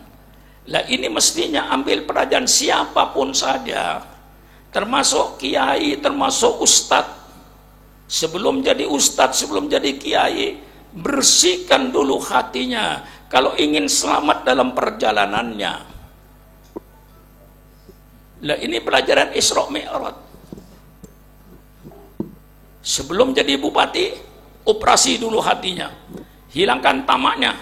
Lah ini mestinya ambil pelajaran siapapun saja, termasuk kiai, termasuk ustadz. Sebelum jadi ustadz, sebelum jadi kiai, bersihkan dulu hatinya kalau ingin selamat dalam perjalanannya. Lah ini pelajaran Isra Mi'raj. Sebelum jadi bupati, operasi dulu hatinya, hilangkan tamaknya.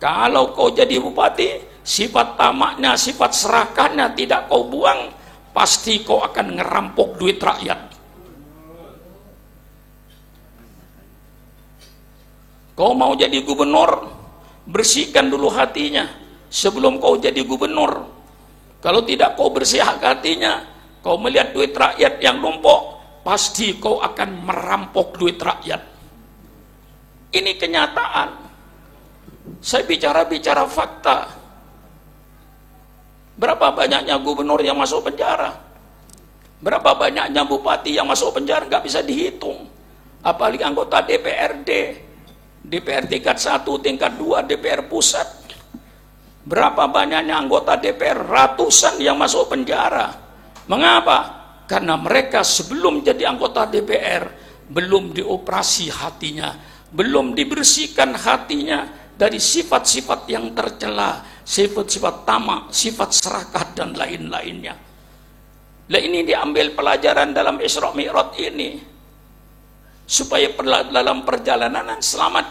Kalau kau jadi bupati, sifat tamaknya, sifat serakahnya tidak kau buang, pasti kau akan ngerampok duit rakyat. Kau mau jadi gubernur, bersihkan dulu hatinya sebelum kau jadi gubernur. Kalau tidak kau bersih hatinya, kau melihat duit rakyat yang numpuk, pasti kau akan merampok duit rakyat. Ini kenyataan. Saya bicara fakta. Berapa banyaknya gubernur yang masuk penjara? Berapa banyaknya bupati yang masuk penjara? Nggak bisa dihitung. Apalagi anggota DPRD, DPR tingkat 1, tingkat 2, DPR pusat. Berapa banyaknya anggota DPR? Ratusan yang masuk penjara. Mengapa? Karena mereka sebelum jadi anggota DPR belum dioperasi hatinya, belum dibersihkan hatinya dari sifat-sifat yang tercela, sifat-sifat tamak, sifat serakah dan lain-lainnya. Nah, ini diambil pelajaran dalam Isra Mi'raj ini supaya dalam perjalanan selamat.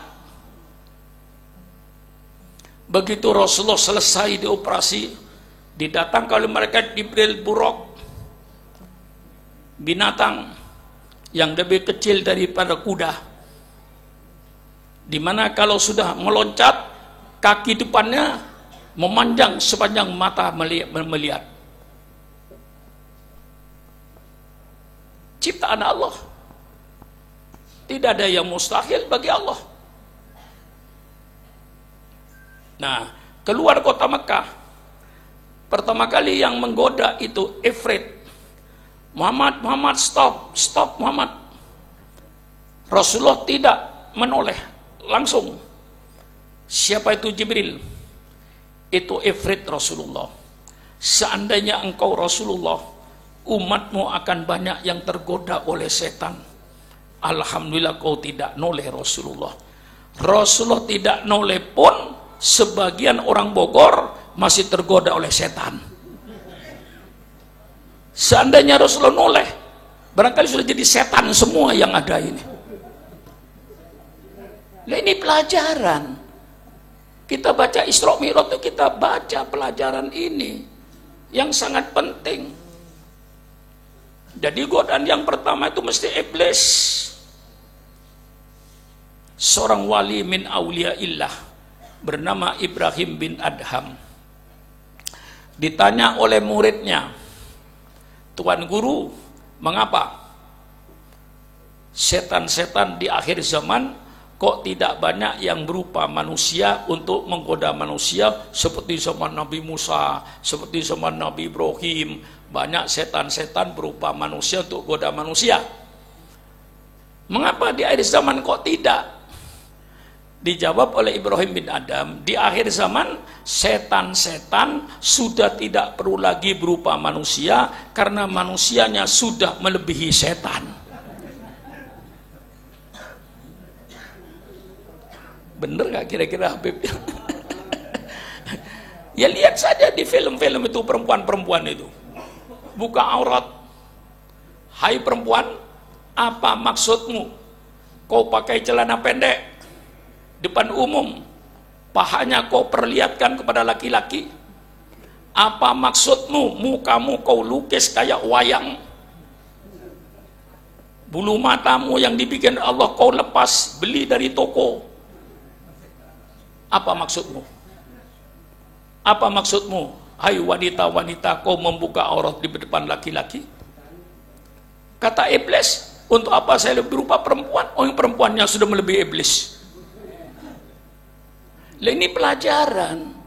Begitu Rasulullah selesai dioperasi, didatangkan oleh mereka Jibril Buraq, binatang yang lebih kecil daripada kuda, dimana kalau sudah meloncat kaki depannya memanjang sepanjang mata melihat. Ciptaan Allah, tidak ada yang mustahil bagi Allah. Nah, keluar kota Mekah, pertama kali yang menggoda itu Ifrit. Muhammad, stop Muhammad. Rasulullah tidak menoleh, langsung. Siapa itu Jibril? Itu Ifrit Rasulullah. Seandainya engkau Rasulullah, umatmu akan banyak yang tergoda oleh setan. Alhamdulillah kau tidak noleh Rasulullah. Rasulullah tidak noleh pun sebagian orang Bogor masih tergoda oleh setan. Seandainya Rasulullah noleh, barangkali sudah jadi setan semua yang ada ini. Nah, ini pelajaran. Kita baca Isra Mi'raj itu kita baca pelajaran ini yang sangat penting. Jadi godaan yang pertama itu mesti iblis. Seorang wali min auliyaillah bernama Ibrahim bin Adham ditanya oleh muridnya, Tuan Guru, mengapa setan-setan di akhir zaman kok tidak banyak yang berupa manusia untuk menggoda manusia seperti zaman Nabi Musa, seperti zaman Nabi Ibrahim? Banyak setan-setan berupa manusia untuk goda manusia. Mengapa di akhir zaman kok tidak? Dijawab oleh Ibrahim bin Adham, di akhir zaman setan-setan sudah tidak perlu lagi berupa manusia karena manusianya sudah melebihi setan. Bener gak kira-kira Habib? Ya lihat saja di film-film itu perempuan-perempuan itu buka aurat. Hai perempuan, apa maksudmu kau pakai celana pendek depan umum, pahanya kau perlihatkan kepada laki-laki? Apa maksudmu mukamu kau lukis kayak wayang, bulu matamu yang dibikin Allah kau lepas beli dari toko? Apa maksudmu? Apa maksudmu, hai wanita-wanita, kau membuka aurat di depan laki-laki? Kata iblis, untuk apa saya berupa perempuan? Oh, yang perempuannya sudah melebihi iblis. Ini pelajaran.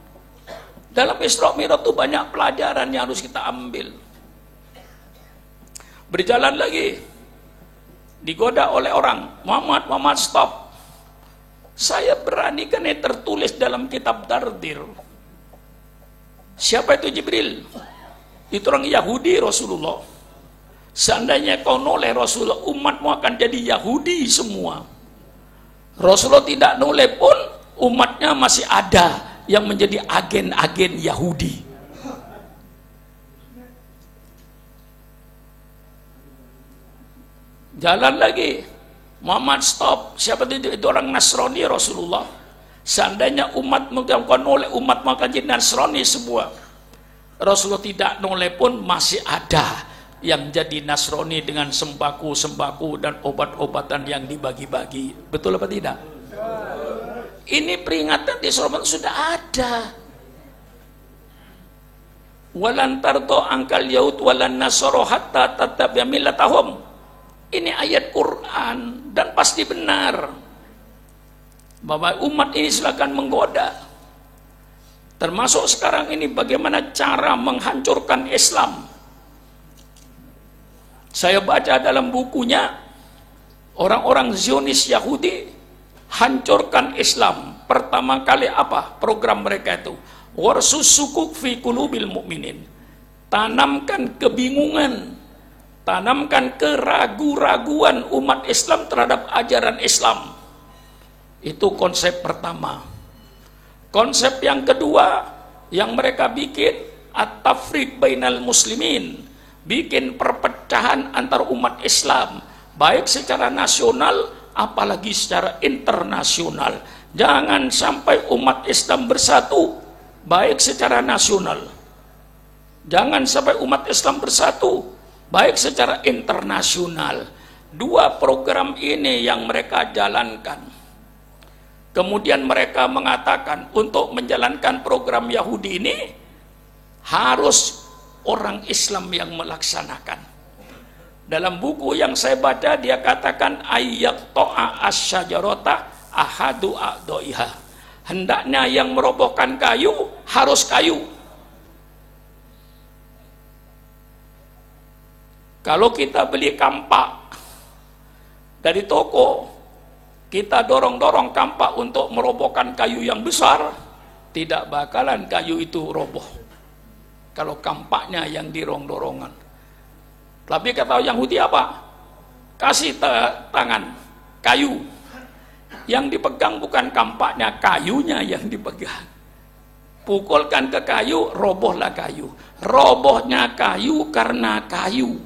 Dalam Isra Mi'raj itu banyak pelajaran yang harus kita ambil. Berjalan lagi, digoda oleh orang, Muhammad stop. Saya berani karena tertulis dalam kitab Dardir. Siapa itu Jibril? Itu orang Yahudi Rasulullah. Seandainya kau noleh Rasulullah, umatmu akan jadi Yahudi semua. Rasulullah tidak noleh pun umatnya masih ada yang menjadi agen-agen Yahudi. Jalan lagi, Muhammad stop. Siapa itu orang Nasrani Rasulullah. Seandainya umatmu kau noleh, umatmu akan jadi Nasrani semua. Rasulullah tidak noleh pun masih ada yang jadi Nasrani dengan sembako dan obat-obatan yang dibagi-bagi. Betul apa tidak? Ini peringatan di surah sudah ada. Walan tardo angkal yaud walan nasoro hatta tattabi'a millatahum. Ini ayat Quran dan pasti benar bahwa umat ini silakan menggoda. Termasuk sekarang ini bagaimana cara menghancurkan Islam. Saya baca dalam bukunya orang-orang Zionis Yahudi hancurkan Islam. Pertama kali apa program mereka itu? Warsus sukuk fi qulubil mu'minin. Tanamkan kebingungan, tanamkan keragu-raguan umat Islam terhadap ajaran Islam. Itu konsep pertama. Konsep yang kedua yang mereka bikin at-tafriq bainal muslimin, bikin perpecahan antar umat Islam, baik secara nasional apalagi secara internasional. Jangan sampai umat Islam bersatu baik secara nasional, jangan sampai umat Islam bersatu baik secara internasional. Dua program ini yang mereka jalankan. Kemudian mereka mengatakan untuk menjalankan program Yahudi ini harus orang Islam yang melaksanakan. Dalam buku yang saya baca dia katakan ayat to'a asyajarota ahadu a'doiha. Hendaknya yang merobohkan kayu harus kayu. Kalau kita beli kampak dari toko, kita dorong-dorong kampak untuk merobohkan kayu yang besar, tidak bakalan kayu itu roboh kalau kampaknya yang dirong-dorongan. Tapi kata Yahudi apa? Kasih tangan kayu. Yang dipegang bukan kampaknya, kayunya yang dipegang. Pukulkan ke kayu, robohlah kayu. Robohnya kayu karena kayu.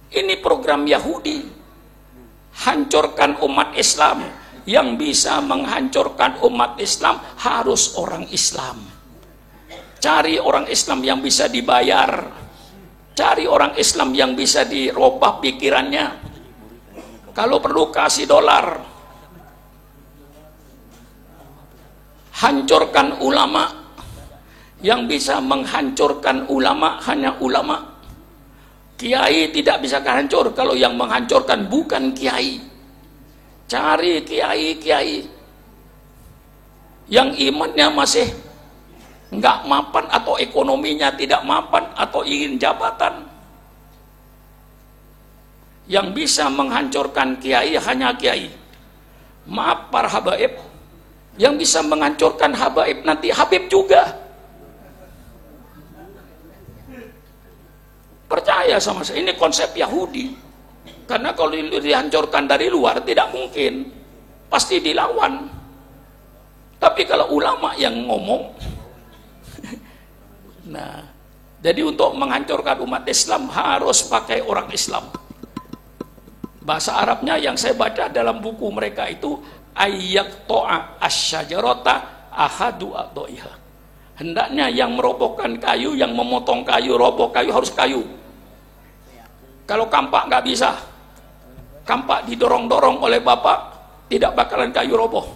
Ini program Yahudi. Hancurkan umat Islam. Yang bisa menghancurkan umat Islam harus orang Islam. Cari orang Islam yang bisa dibayar. Cari orang Islam yang bisa dirubah pikirannya. Kalau perlu kasih dolar. Hancurkan ulama. Yang bisa menghancurkan ulama hanya ulama. Kiai tidak bisa hancur kalau yang menghancurkan bukan kiai. Cari kiai-kiai yang imannya masih nggak mapan atau ekonominya tidak mapan atau ingin jabatan. Yang bisa menghancurkan kiai hanya kiai. Maaf para habaib, yang bisa menghancurkan habaib nanti Habib juga. Percaya sama saya, ini konsep Yahudi. Karena kalau dihancurkan dari luar tidak mungkin, pasti dilawan. Tapi kalau ulama yang ngomong, nah, jadi untuk menghancurkan umat Islam harus pakai orang Islam. Bahasa Arabnya yang saya baca dalam buku mereka itu ayat to'a asyajarota ahadu a'doiha. Hendaknya yang merobohkan kayu, yang memotong kayu, roboh kayu harus kayu. Kalau kampak nggak bisa, kampak didorong-dorong oleh bapak, tidak bakalan kayu roboh.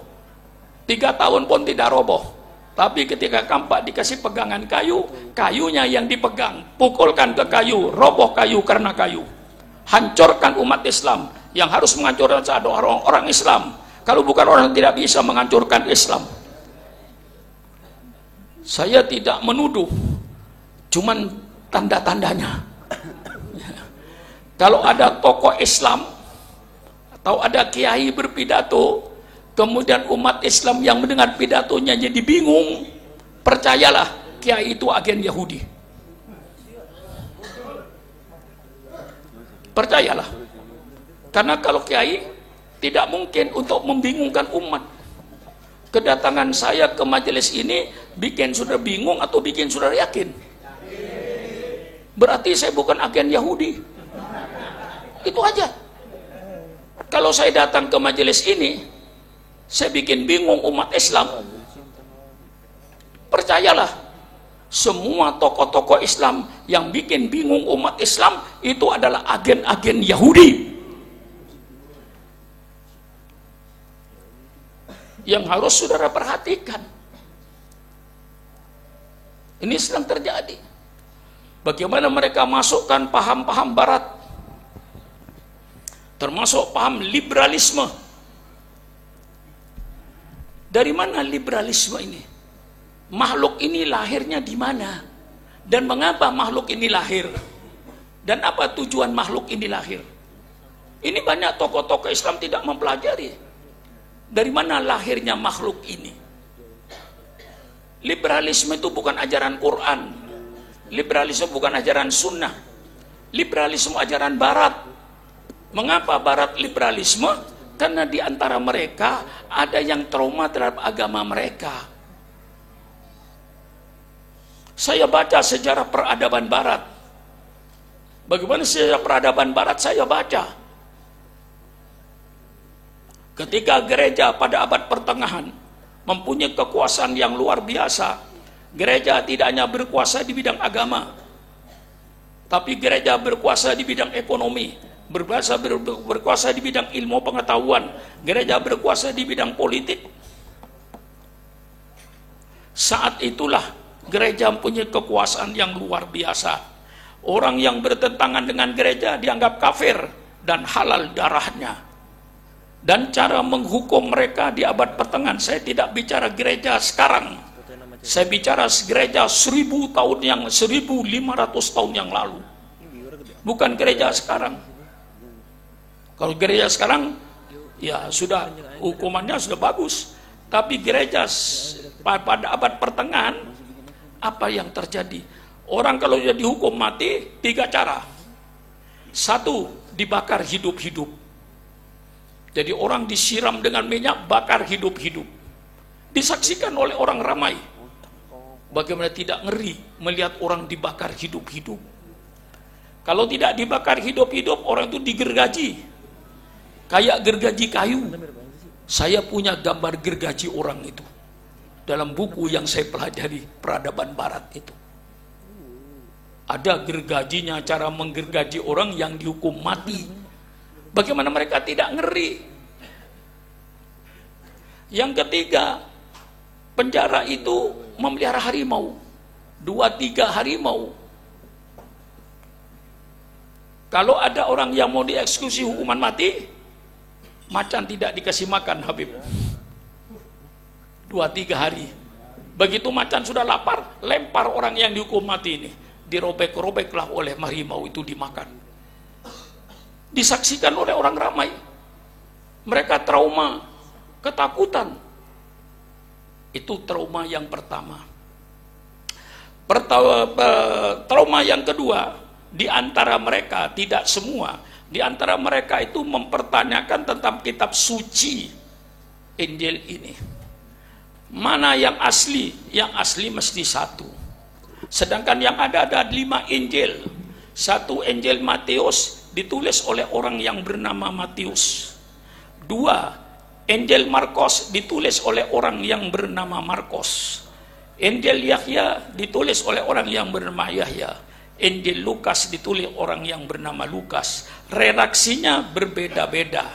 3 tahun pun tidak roboh. Tapi ketika kampak dikasih pegangan kayu, kayunya yang dipegang, pukulkan ke kayu, roboh kayu karena kayu. Hancurkan umat Islam. Yang harus menghancurkan adalah orang Islam. Kalau bukan orang tidak bisa menghancurkan Islam. Saya tidak menuduh, cuman tanda-tandanya. Kalau ada tokoh Islam atau ada kiai berpidato, kemudian umat Islam yang mendengar pidatonya jadi bingung, percayalah kiai itu agen Yahudi. Percayalah. Karena kalau kiai tidak mungkin untuk membingungkan umat. Kedatangan saya ke majelis ini bikin saudara bingung atau bikin saudara yakin? Berarti saya bukan agen Yahudi. Itu aja. Kalau saya datang ke majelis ini, saya bikin bingung umat Islam. Percayalah, semua tokoh-tokoh Islam yang bikin bingung umat Islam itu adalah agen-agen Yahudi. yang harus saudara perhatikan. Ini sedang terjadi. Bagaimana mereka masukkan paham-paham barat, termasuk paham liberalisme. Dari mana liberalisme ini? Makhluk ini lahirnya di mana? Dan mengapa makhluk ini lahir? Dan apa tujuan makhluk ini lahir? Ini banyak tokoh-tokoh Islam tidak mempelajari. Dari mana lahirnya makhluk ini? Liberalisme itu bukan ajaran Quran. Liberalisme bukan ajaran sunnah. Liberalisme ajaran barat. Mengapa barat liberalisme? Karena di antara mereka ada yang trauma terhadap agama mereka. Saya baca sejarah peradaban barat. Bagaimana sejarah peradaban barat saya baca. Ketika gereja pada abad pertengahan mempunyai kekuasaan yang luar biasa, gereja tidak hanya berkuasa di bidang agama, tapi gereja berkuasa di bidang ekonomi, berkuasa di bidang ilmu pengetahuan, gereja berkuasa di bidang politik. Saat itulah gereja mempunyai kekuasaan yang luar biasa. Orang yang bertentangan dengan gereja dianggap kafir dan halal darahnya. Dan cara menghukum mereka di abad pertengahan, saya tidak bicara gereja sekarang, saya bicara gereja 1500 tahun yang lalu, bukan gereja sekarang. Kalau gereja sekarang ya sudah hukumannya sudah bagus, tapi gereja pada abad pertengahan apa yang terjadi? Orang kalau sudah dihukum mati 3 cara. 1, dibakar hidup-hidup. Jadi orang disiram dengan minyak, bakar hidup-hidup. Disaksikan oleh orang ramai. Bagaimana tidak ngeri melihat orang dibakar hidup-hidup. Kalau tidak dibakar hidup-hidup, orang itu digergaji. Kayak gergaji kayu. Saya punya gambar gergaji orang itu. Dalam buku yang saya pelajari, peradaban barat itu. Ada gergajinya, cara menggergaji orang yang dihukum mati. Bagaimana mereka tidak ngeri? Yang ketiga, penjara itu memelihara harimau. 2-3 harimau. Kalau ada orang yang mau dieksekusi hukuman mati, macan tidak dikasih makan, Habib. 2-3 hari. Begitu macan sudah lapar, lempar orang yang dihukum mati ini. Dirobek-robeklah oleh harimau itu dimakan. Disaksikan oleh orang ramai. Mereka trauma, ketakutan. Itu trauma yang pertama. Trauma yang kedua, di antara mereka, tidak semua, di antara mereka itu mempertanyakan tentang kitab suci Injil ini. Mana yang asli? Yang asli mesti 1. Sedangkan yang ada 5 Injil. 1 Injil Matius ditulis oleh orang yang bernama Matius. 2 Injil Markus ditulis oleh orang yang bernama Markus. Injil Yahya ditulis oleh orang yang bernama Yahya. Injil Lukas ditulis orang yang bernama Lukas. Redaksinya berbeda-beda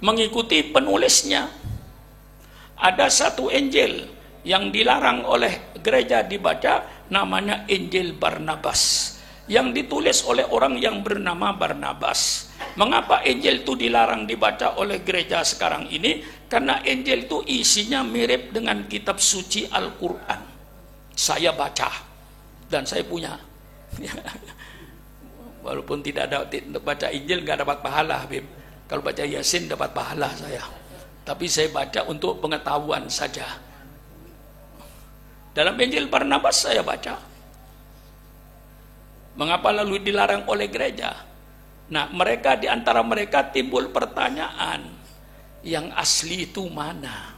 mengikuti penulisnya. Ada 1 Injil yang dilarang oleh gereja dibaca, namanya Injil Barnabas, yang ditulis oleh orang yang bernama Barnabas. Mengapa Injil itu dilarang dibaca oleh gereja sekarang ini? Karena Injil itu isinya mirip dengan kitab suci Al-Quran. Saya baca dan saya punya. Walaupun tidak ada baca Injil nggak dapat pahala, Habib. Kalau baca Yasin dapat pahala saya. Tapi saya baca untuk pengetahuan saja. Dalam Injil Barnabas saya baca. Mengapa lalu dilarang oleh gereja? Nah, mereka di antara mereka timbul pertanyaan, yang asli itu mana?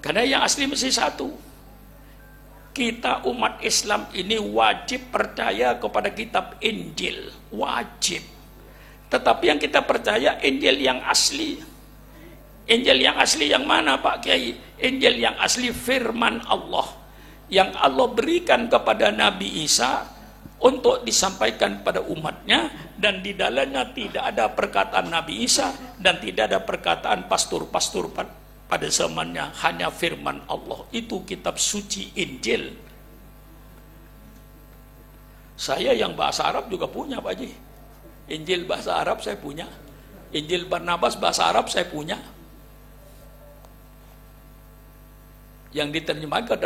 Karena yang asli mesti 1. Kita umat Islam ini wajib percaya kepada kitab Injil, wajib. Tetapi yang kita percaya Injil yang asli. Injil yang asli yang mana, Pak Kiai? Injil yang asli firman Allah yang Allah berikan kepada Nabi Isa untuk disampaikan pada umatnya, dan di dalamnya tidak ada perkataan Nabi Isa, dan tidak ada perkataan pastor-pastor pada zamannya, hanya firman Allah. Itu kitab suci Injil. Saya yang bahasa Arab juga punya, Pak Haji. Injil bahasa Arab saya punya. Injil Barnabas bahasa Arab saya punya. Yang diterjemahkan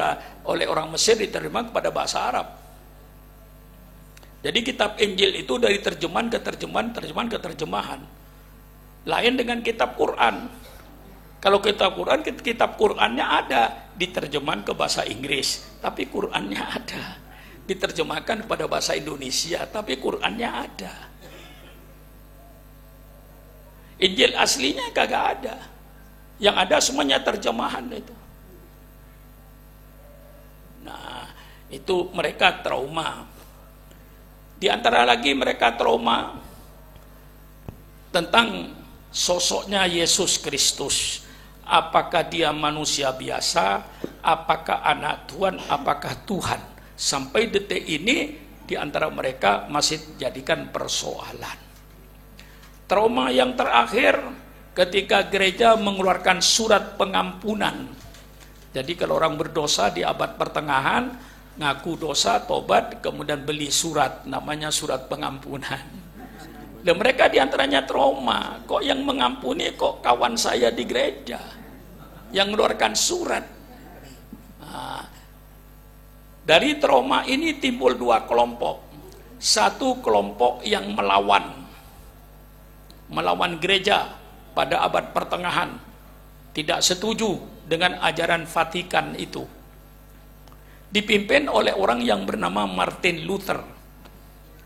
oleh orang Mesir diterjemahkan kepada bahasa Arab. Jadi kitab Injil itu dari terjemahan ke terjemahan, terjemahan ke terjemahan. Lain dengan kitab Quran. Kalau kitab Quran, kitab Qurannya ada diterjemahan ke bahasa Inggris, tapi Qurannya ada. Diterjemahkan kepada bahasa Indonesia, tapi Qurannya ada. Injil aslinya kagak ada. Yang ada semuanya terjemahan itu. Nah, itu mereka trauma. Di antara lagi mereka trauma tentang sosoknya Yesus Kristus. Apakah dia manusia biasa, apakah anak Tuhan, apakah Tuhan? Sampai detik ini di antara mereka masih jadikan persoalan. Trauma yang terakhir ketika gereja mengeluarkan surat pengampunan. Jadi kalau orang berdosa di abad pertengahan, ngaku dosa, tobat, kemudian beli surat, namanya surat pengampunan. Dan mereka diantaranya trauma, kok yang mengampuni kok kawan saya di gereja, yang mengeluarkan surat. Nah, dari trauma ini timbul dua kelompok. Satu kelompok yang melawan gereja pada abad pertengahan, tidak setuju dengan ajaran Vatikan itu, dipimpin oleh orang yang bernama Martin Luther.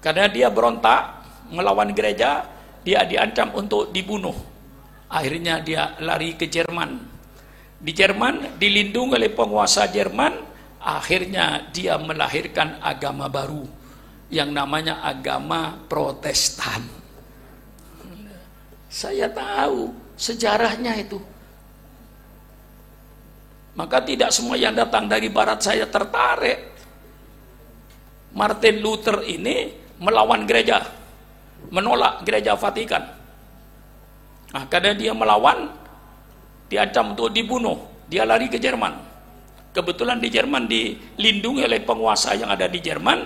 Karena dia berontak melawan gereja, dia diancam untuk dibunuh. Akhirnya dia lari ke Jerman. Di Jerman dilindungi oleh penguasa Jerman. Akhirnya dia melahirkan agama baru yang namanya agama Protestan. Saya tahu sejarahnya itu. Maka tidak semua yang datang dari barat saya tertarik. Martin Luther ini melawan gereja, menolak gereja Vatikan. Nah, karena dia melawan, diancam untuk dibunuh, dia lari ke Jerman. Kebetulan di Jerman dilindungi oleh penguasa yang ada di Jerman.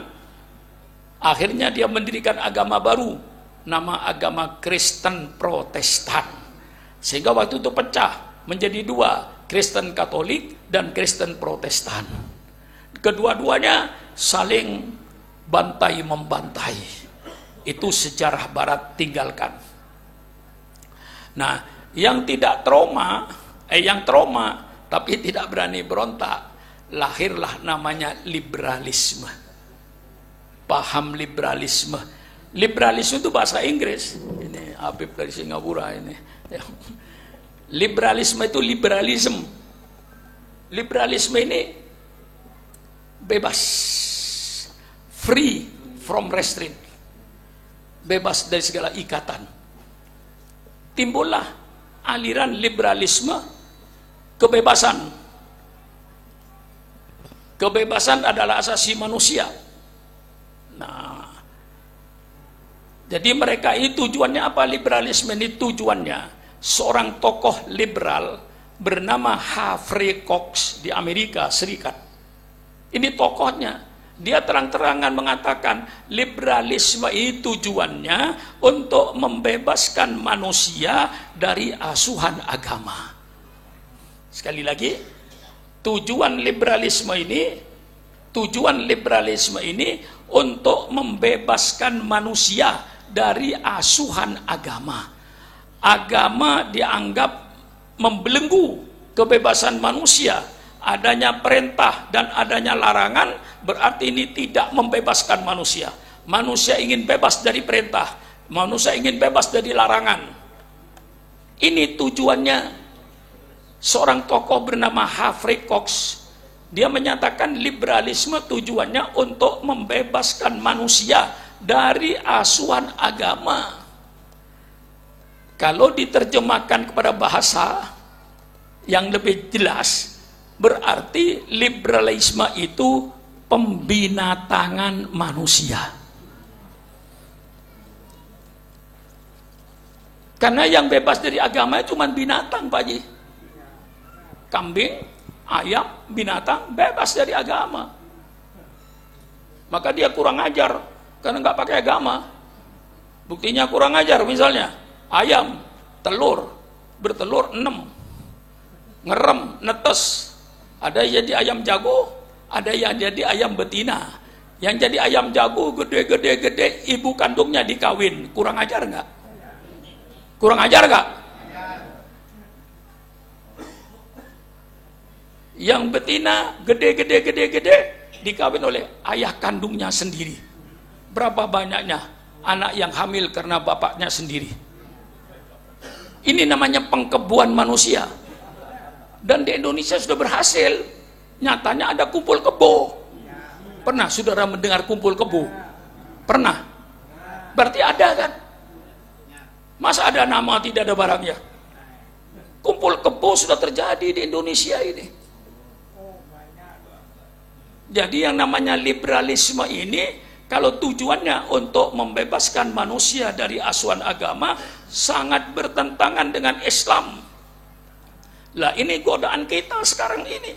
Akhirnya dia mendirikan agama baru, nama agama Kristen Protestan. Sehingga waktu itu pecah menjadi dua, Kristen Katolik dan Kristen Protestan. Kedua-duanya saling bantai-membantai. Itu sejarah barat, tinggalkan. Nah, yang tidak trauma, yang trauma tapi tidak berani berontak, lahirlah namanya liberalisme. Paham liberalisme. Liberalisme itu bahasa Inggris. Ini Habib dari Singapura ini. Liberalisme itu liberalism. Liberalisme ini bebas, free from restraint, bebas dari segala ikatan. Timbullah aliran liberalisme. Kebebasan. Kebebasan adalah asasi manusia. Nah, jadi mereka ini tujuannya apa? Liberalisme ini tujuannya seorang tokoh liberal bernama Humphrey Cox di Amerika Serikat. Ini tokohnya. Dia terang-terangan mengatakan liberalisme ini tujuannya untuk membebaskan manusia dari asuhan agama. Sekali lagi, tujuan liberalisme ini untuk membebaskan manusia dari asuhan agama. Agama dianggap membelenggu kebebasan manusia. Adanya perintah dan adanya larangan berarti ini tidak membebaskan manusia. Manusia ingin bebas dari perintah, manusia ingin bebas dari larangan. Ini tujuannya. Seorang tokoh bernama Humphrey Cox, dia menyatakan liberalisme tujuannya untuk membebaskan manusia dari asuhan agama. Kalau diterjemahkan kepada bahasa yang lebih jelas, berarti liberalisme itu pembinatangan manusia. Karena yang bebas dari agama cuma binatang, Pak Haji. Kambing, ayam, binatang bebas dari agama. Maka dia kurang ajar karena nggak pakai agama. Buktinya kurang ajar, misalnya ayam telur bertelur 6, ngerem netes, ada yang jadi ayam jago, ada yang jadi ayam betina. Yang jadi ayam jago gede, ibu kandungnya dikawin, kurang ajar nggak? Kurang ajar nggak? Yang betina gede dikawin oleh ayah kandungnya sendiri. Berapa banyaknya anak yang hamil karena bapaknya sendiri. Ini namanya pengkebuan manusia. Dan di Indonesia sudah berhasil. Nyatanya ada kumpul kebo. Pernah saudara mendengar kumpul kebo? Pernah? Berarti ada kan? Masa ada nama tidak ada barangnya? Kumpul kebo sudah terjadi di Indonesia ini. Jadi yang namanya liberalisme ini, kalau tujuannya untuk membebaskan manusia dari asuhan agama, sangat bertentangan dengan Islam. Lah ini godaan kita sekarang ini.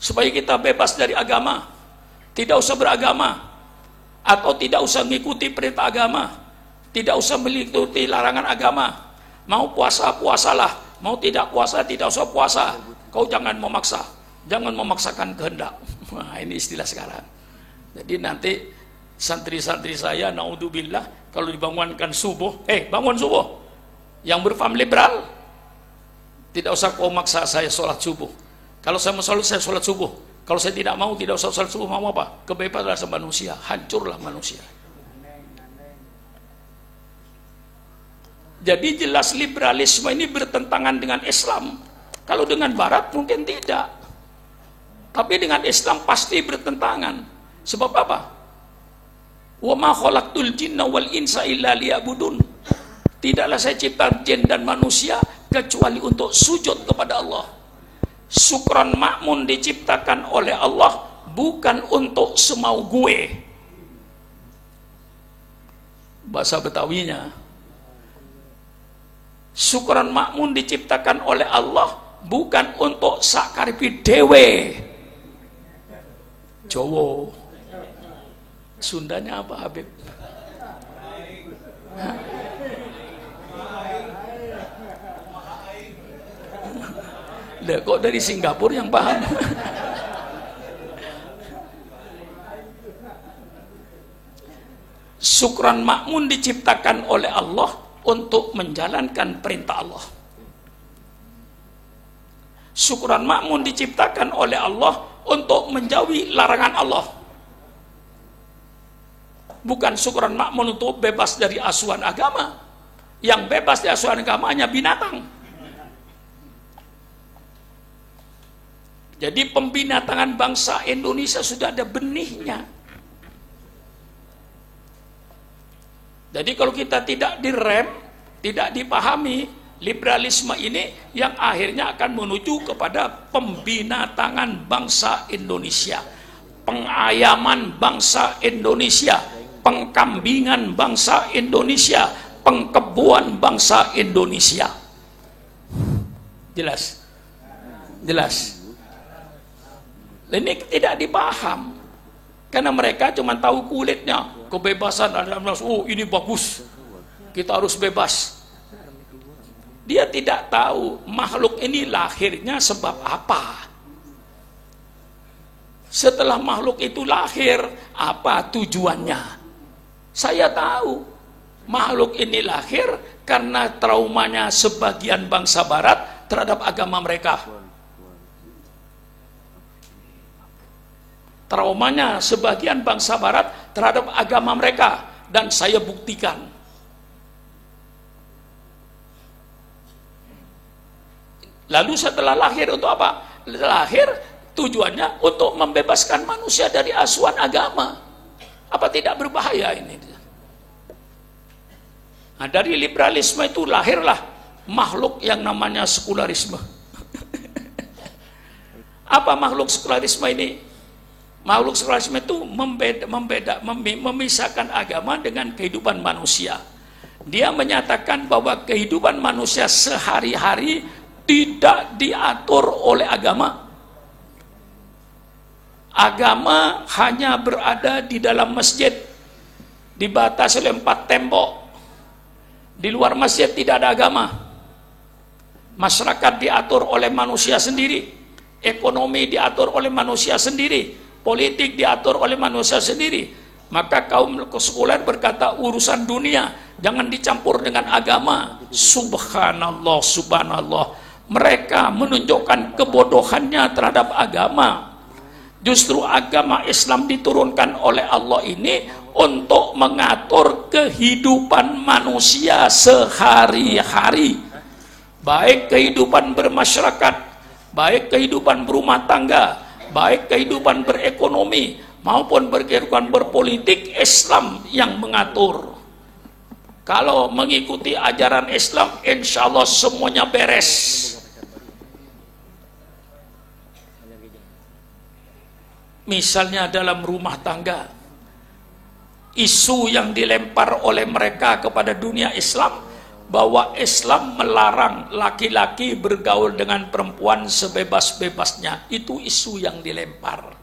Supaya kita bebas dari agama, tidak usah beragama, atau tidak usah mengikuti perintah agama, tidak usah mengikuti larangan agama. Mau puasa, puasalah. Mau tidak puasa, tidak usah puasa. Kau jangan memaksa. Jangan memaksakan kehendak. Wah, ini istilah sekarang. Jadi nanti santri-santri saya, naudzubillah, kalau dibangunkan subuh, bangun subuh. Yang berfaham liberal, tidak usah kau maksa saya sholat subuh. Kalau saya mau sholat, saya sholat subuh. Kalau saya tidak mau, tidak usah sholat subuh, mau apa? Kebebasan manusia, hancurlah manusia. Jadi jelas liberalisme ini bertentangan dengan Islam. Kalau dengan Barat mungkin tidak. Tapi dengan Islam pasti bertentangan. Sebab apa? Wa ma khalaqtul jinna wal insa illa liya'budun. Tidaklah saya cipta jin dan manusia kecuali untuk sujud kepada Allah. Syukran makmun diciptakan oleh Allah bukan untuk semau gue. Bahasa Betawinya. Syukran makmun diciptakan oleh Allah bukan untuk sakaripi dewe. Jowo. Sundanya apa, Habib? Lah kok dari Singapura yang paham? Syukran makmun diciptakan oleh Allah untuk menjalankan perintah Allah. Syukran makmun diciptakan oleh Allah untuk menjauhi larangan Allah. Bukan syukran makmun untuk bebas dari asuhan agama. Yang bebas dari asuhan agama hanya binatang. Jadi pembinatangan bangsa Indonesia sudah ada benihnya. Jadi kalau kita tidak direm, tidak dipahami liberalisme ini, yang akhirnya akan menuju kepada pembinatangan bangsa Indonesia, pengayaman bangsa Indonesia, pengkambingan bangsa Indonesia, pengkebuan bangsa Indonesia. Jelas? Jelas? Ini tidak dipaham karena mereka cuma tahu kulitnya, kebebasan, oh ini bagus, kita harus bebas. Dia tidak tahu makhluk ini lahirnya sebab apa. Setelah makhluk itu lahir, apa tujuannya? Saya tahu makhluk ini lahir karena traumanya sebagian bangsa Barat terhadap agama mereka. Traumanya sebagian bangsa Barat terhadap agama mereka, dan saya buktikan. Lalu setelah lahir untuk apa? Lahir tujuannya untuk membebaskan manusia dari asuhan agama. Apa tidak berbahaya ini? Nah, dari liberalisme itu lahirlah makhluk yang namanya sekularisme. Apa makhluk sekularisme ini? Makhluk sekularisme itu memisahkan agama dengan kehidupan manusia. Dia menyatakan bahwa kehidupan manusia sehari-hari tidak diatur oleh agama. Agama hanya berada di dalam masjid, dibatasi oleh 4 tembok. Di luar masjid tidak ada agama. Masyarakat diatur oleh manusia sendiri, ekonomi diatur oleh manusia sendiri, politik diatur oleh manusia sendiri. Maka kaum sekuler berkata urusan dunia jangan dicampur dengan agama. Subhanallah, subhanallah. Mereka menunjukkan kebodohannya terhadap agama. Justru agama Islam diturunkan oleh Allah ini untuk mengatur kehidupan manusia sehari-hari. Baik kehidupan bermasyarakat, baik kehidupan berumah tangga, baik kehidupan berekonomi, maupun kehidupan berpolitik, Islam yang mengatur. Kalau mengikuti ajaran Islam, insya Allah semuanya beres. Misalnya dalam rumah tangga, isu yang dilempar oleh mereka kepada dunia Islam bahwa Islam melarang laki-laki bergaul dengan perempuan sebebas-bebasnya. Itu isu yang dilempar.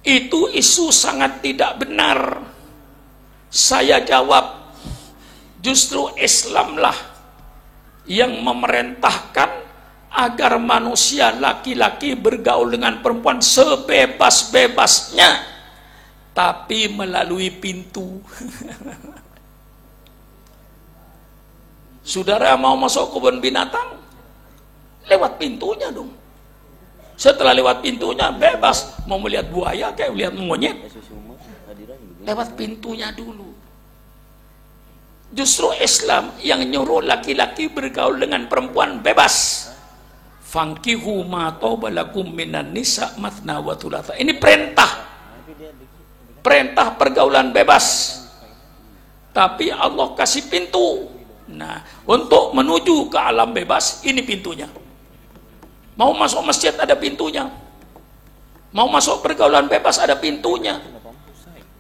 Itu isu sangat tidak benar. Saya jawab, justru Islamlah yang memerintahkan agar manusia laki-laki bergaul dengan perempuan sebebas-bebasnya, tapi melalui pintu. Saudara mau masuk kebun binatang, lewat pintunya dong. Setelah lewat pintunya bebas, mau melihat buaya kayak lihat monyet, lewat pintunya dulu. Justru Islam yang nyuruh laki-laki bergaul dengan perempuan bebas. Fankihu ma tobalakum minan nisa mathna wa thulatha. Ini perintah. Perintah pergaulan bebas. Tapi Allah kasih pintu. Nah, untuk menuju ke alam bebas, ini pintunya. Mau masuk masjid ada pintunya. Mau masuk pergaulan bebas ada pintunya.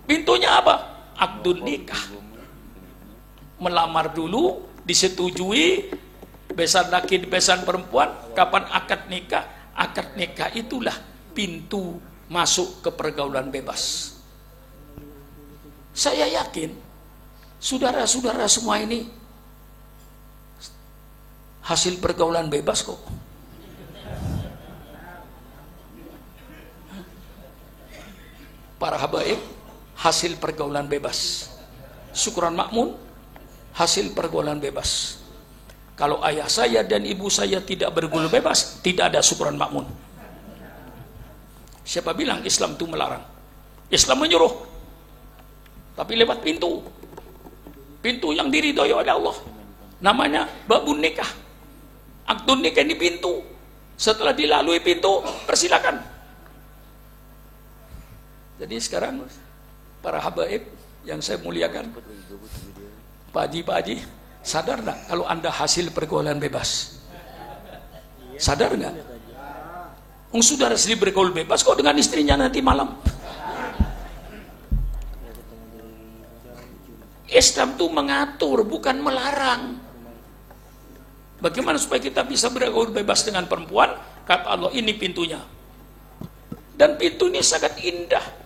Pintunya apa? Akdun nikah. Melamar dulu, disetujui, besan laki, besan perempuan, kapan akad nikah? Akad nikah itulah pintu masuk ke pergaulan bebas. Saya yakin saudara-saudara semua ini hasil pergaulan bebas kok. Para habaib hasil pergaulan bebas. Syukuran makmun hasil pergaulan bebas. Kalau ayah saya dan ibu saya tidak bergaul bebas, tidak ada syukuran makmun. Siapa bilang Islam itu melarang? Islam menyuruh, tapi lewat pintu. Pintu yang diridhoi oleh Allah. Namanya babun nikah. Akdun nikah ini pintu. Setelah dilalui pintu, persilakan. Jadi sekarang para habaib yang saya muliakan, Pak Haji, sadar nggak kalau Anda hasil pergaulan bebas? Sadar nggak? Saudara sendiri bergaul bebas kok dengan istrinya nanti malam. Islam itu mengatur, bukan melarang. Bagaimana supaya kita bisa bergaul bebas dengan perempuan? Kata Allah, ini pintunya. Dan pintu ini sangat indah.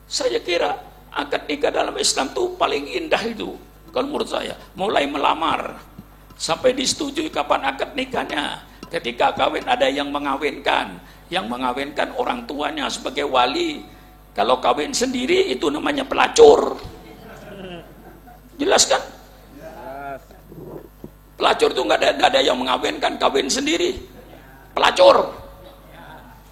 Saya kira akad nikah dalam Islam itu paling indah itu. Kalau menurut saya, mulai melamar sampai disetujui kapan akad nikahnya. Ketika kawin ada yang mengawinkan orang tuanya sebagai wali. Kalau kawin sendiri itu namanya pelacur. Jelas kan? Pelacur itu nggak ada yang mengawinkan, kawin sendiri. Pelacur.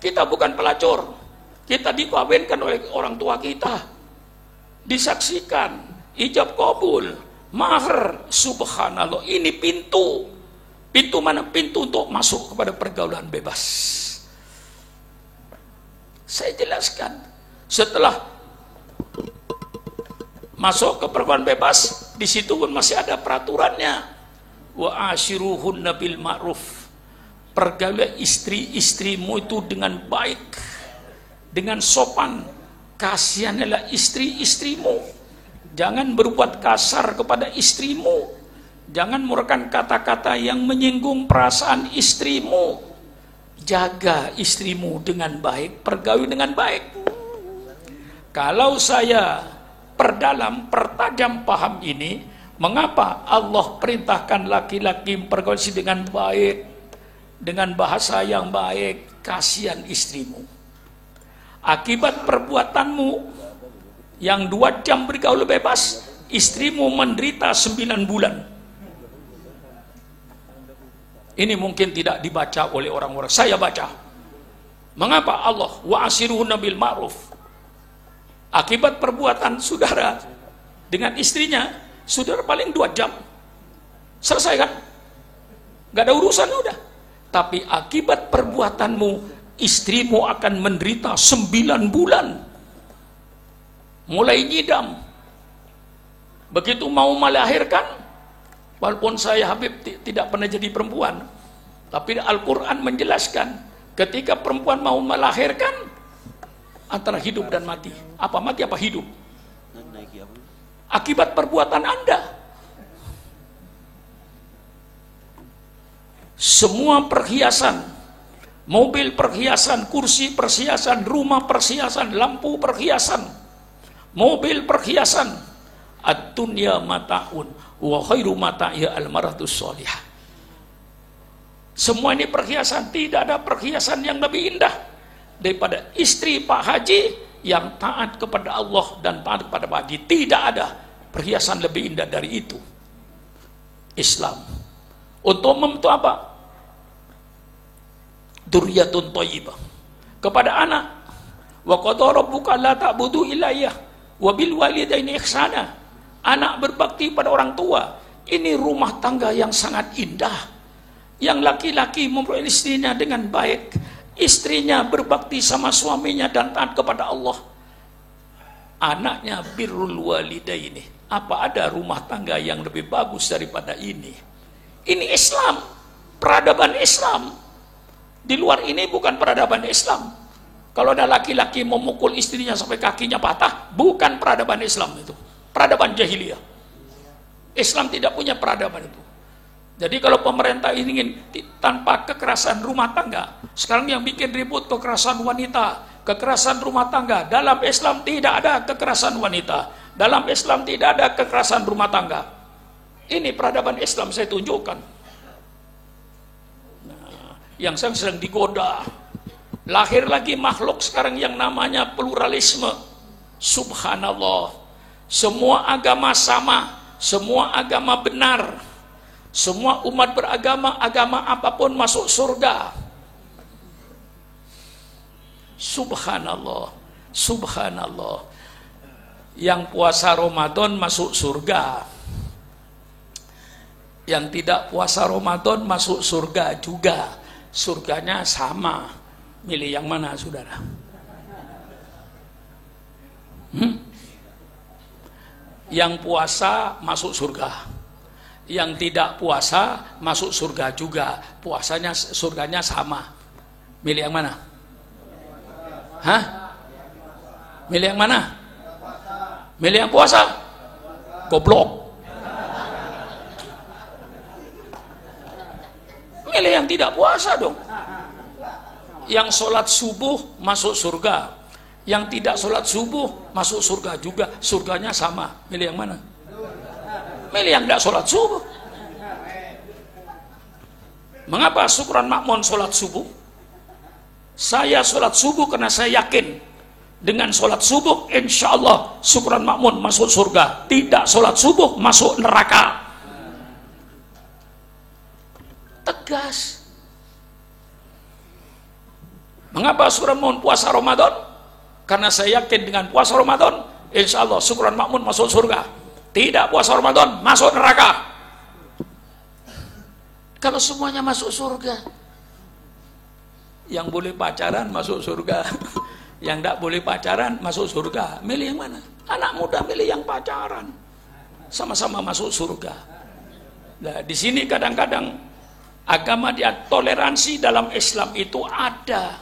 Kita bukan pelacur. Kita dikawinkan oleh orang tua kita. Disaksikan, ijab kabul, mahar, subhanallah. Ini pintu. Pintu mana? Pintu untuk masuk kepada pergaulan bebas. Saya jelaskan. Setelah masuk ke pergaulan bebas, di situ pun masih ada peraturannya. Wa ashiruhunna bil ma'ruf. Pergaulan istri-istrimu itu dengan baik, dengan sopan. Kasihanlah istri-istrimu. Jangan berbuat kasar kepada istrimu. Jangan menggunakan kata-kata yang menyinggung perasaan istrimu. Jaga istrimu dengan baik, pergaul dengan baik. Kalau saya pertajam paham ini, mengapa Allah perintahkan laki-laki bergaul dengan baik, dengan bahasa yang baik? Kasihan istrimu. Akibat perbuatanmu yang 2 jam bergaul bebas, istrimu menderita 9 bulan. Ini mungkin tidak dibaca oleh orang-orang. Saya baca. Mengapa Allah wa asiruhunna bil ma'ruf? Akibat perbuatan saudara dengan istrinya, saudara paling 2 jam. Selesai kan? Gak ada urusan udah. Tapi akibat perbuatanmu, istrimu akan menderita 9 bulan. Mulai nyidam. Begitu mau melahirkan, walaupun saya Habib tidak pernah jadi perempuan, tapi Al-Quran menjelaskan, ketika perempuan mau melahirkan, antara hidup dan mati. Apa mati apa hidup? Akibat perbuatan Anda. Semua perhiasan, mobil perhiasan, kursi perhiasan, rumah perhiasan, lampu perhiasan, mobil perhiasan, ad-dunya mata'un wa khairu mata'iha al-maratus sholihah. Semua ini perhiasan. Tidak ada perhiasan yang lebih indah daripada istri Pak Haji yang taat kepada Allah dan taat kepada Pak Haji. Tidak ada perhiasan lebih indah dari itu. Islam untuk membentuk apa? Dzurriyyatun thayyibah, kepada anak. Wa qadara rabbuka la ta'budu illa iyyah wa bil walidaini ihsana. Anak berbakti pada orang tua. Ini rumah tangga yang sangat indah. Yang laki-laki memperoleh istrinya dengan baik, istrinya berbakti sama suaminya dan taat kepada Allah. Anaknya birrul walidaini. Apa ada rumah tangga yang lebih bagus daripada ini? Ini Islam, peradaban Islam. Di luar ini bukan peradaban Islam. Kalau ada laki-laki memukul istrinya sampai kakinya patah, bukan peradaban Islam itu. Peradaban jahiliyah. Islam tidak punya peradaban itu. Jadi kalau pemerintah ingin tanpa kekerasan rumah tangga, sekarang yang bikin ribut kekerasan wanita, kekerasan rumah tangga. Dalam Islam tidak ada kekerasan wanita. Dalam Islam tidak ada kekerasan rumah tangga. Ini peradaban Islam saya tunjukkan. Yang sedang digoda, lahir lagi makhluk sekarang yang namanya pluralisme. Subhanallah, semua agama sama, semua agama benar, semua umat beragama, agama apapun masuk surga. Subhanallah, subhanallah. Yang puasa Ramadan masuk surga, yang tidak puasa Ramadan masuk surga juga. Surganya sama. Milih yang mana saudara? Yang puasa masuk surga, yang tidak puasa masuk surga juga. Puasanya surganya sama. Milih yang mana? Hah? Milih yang mana? Milih yang puasa? Goblok. Milih yang tidak puasa dong. Yang sholat subuh masuk surga, yang tidak sholat subuh masuk surga juga. Surganya sama. Milih yang mana? Milih yang tidak sholat subuh. Mengapa Syukran Makmun sholat subuh? Saya sholat subuh karena saya yakin dengan sholat subuh insya Allah Syukran Makmun masuk surga. Tidak sholat subuh masuk neraka. Tegas. Mengapa Syukran Makmun puasa Ramadan? Karena saya yakin dengan puasa Ramadan insya Allah Syukran Makmun masuk surga. Tidak puasa Ramadan masuk neraka. Kalau semuanya masuk surga, yang boleh pacaran masuk surga, yang tidak boleh pacaran masuk surga. Milih yang mana? Anak muda milih yang pacaran, sama-sama masuk surga. Nah, di sini kadang-kadang agama dia toleransi dalam Islam itu ada,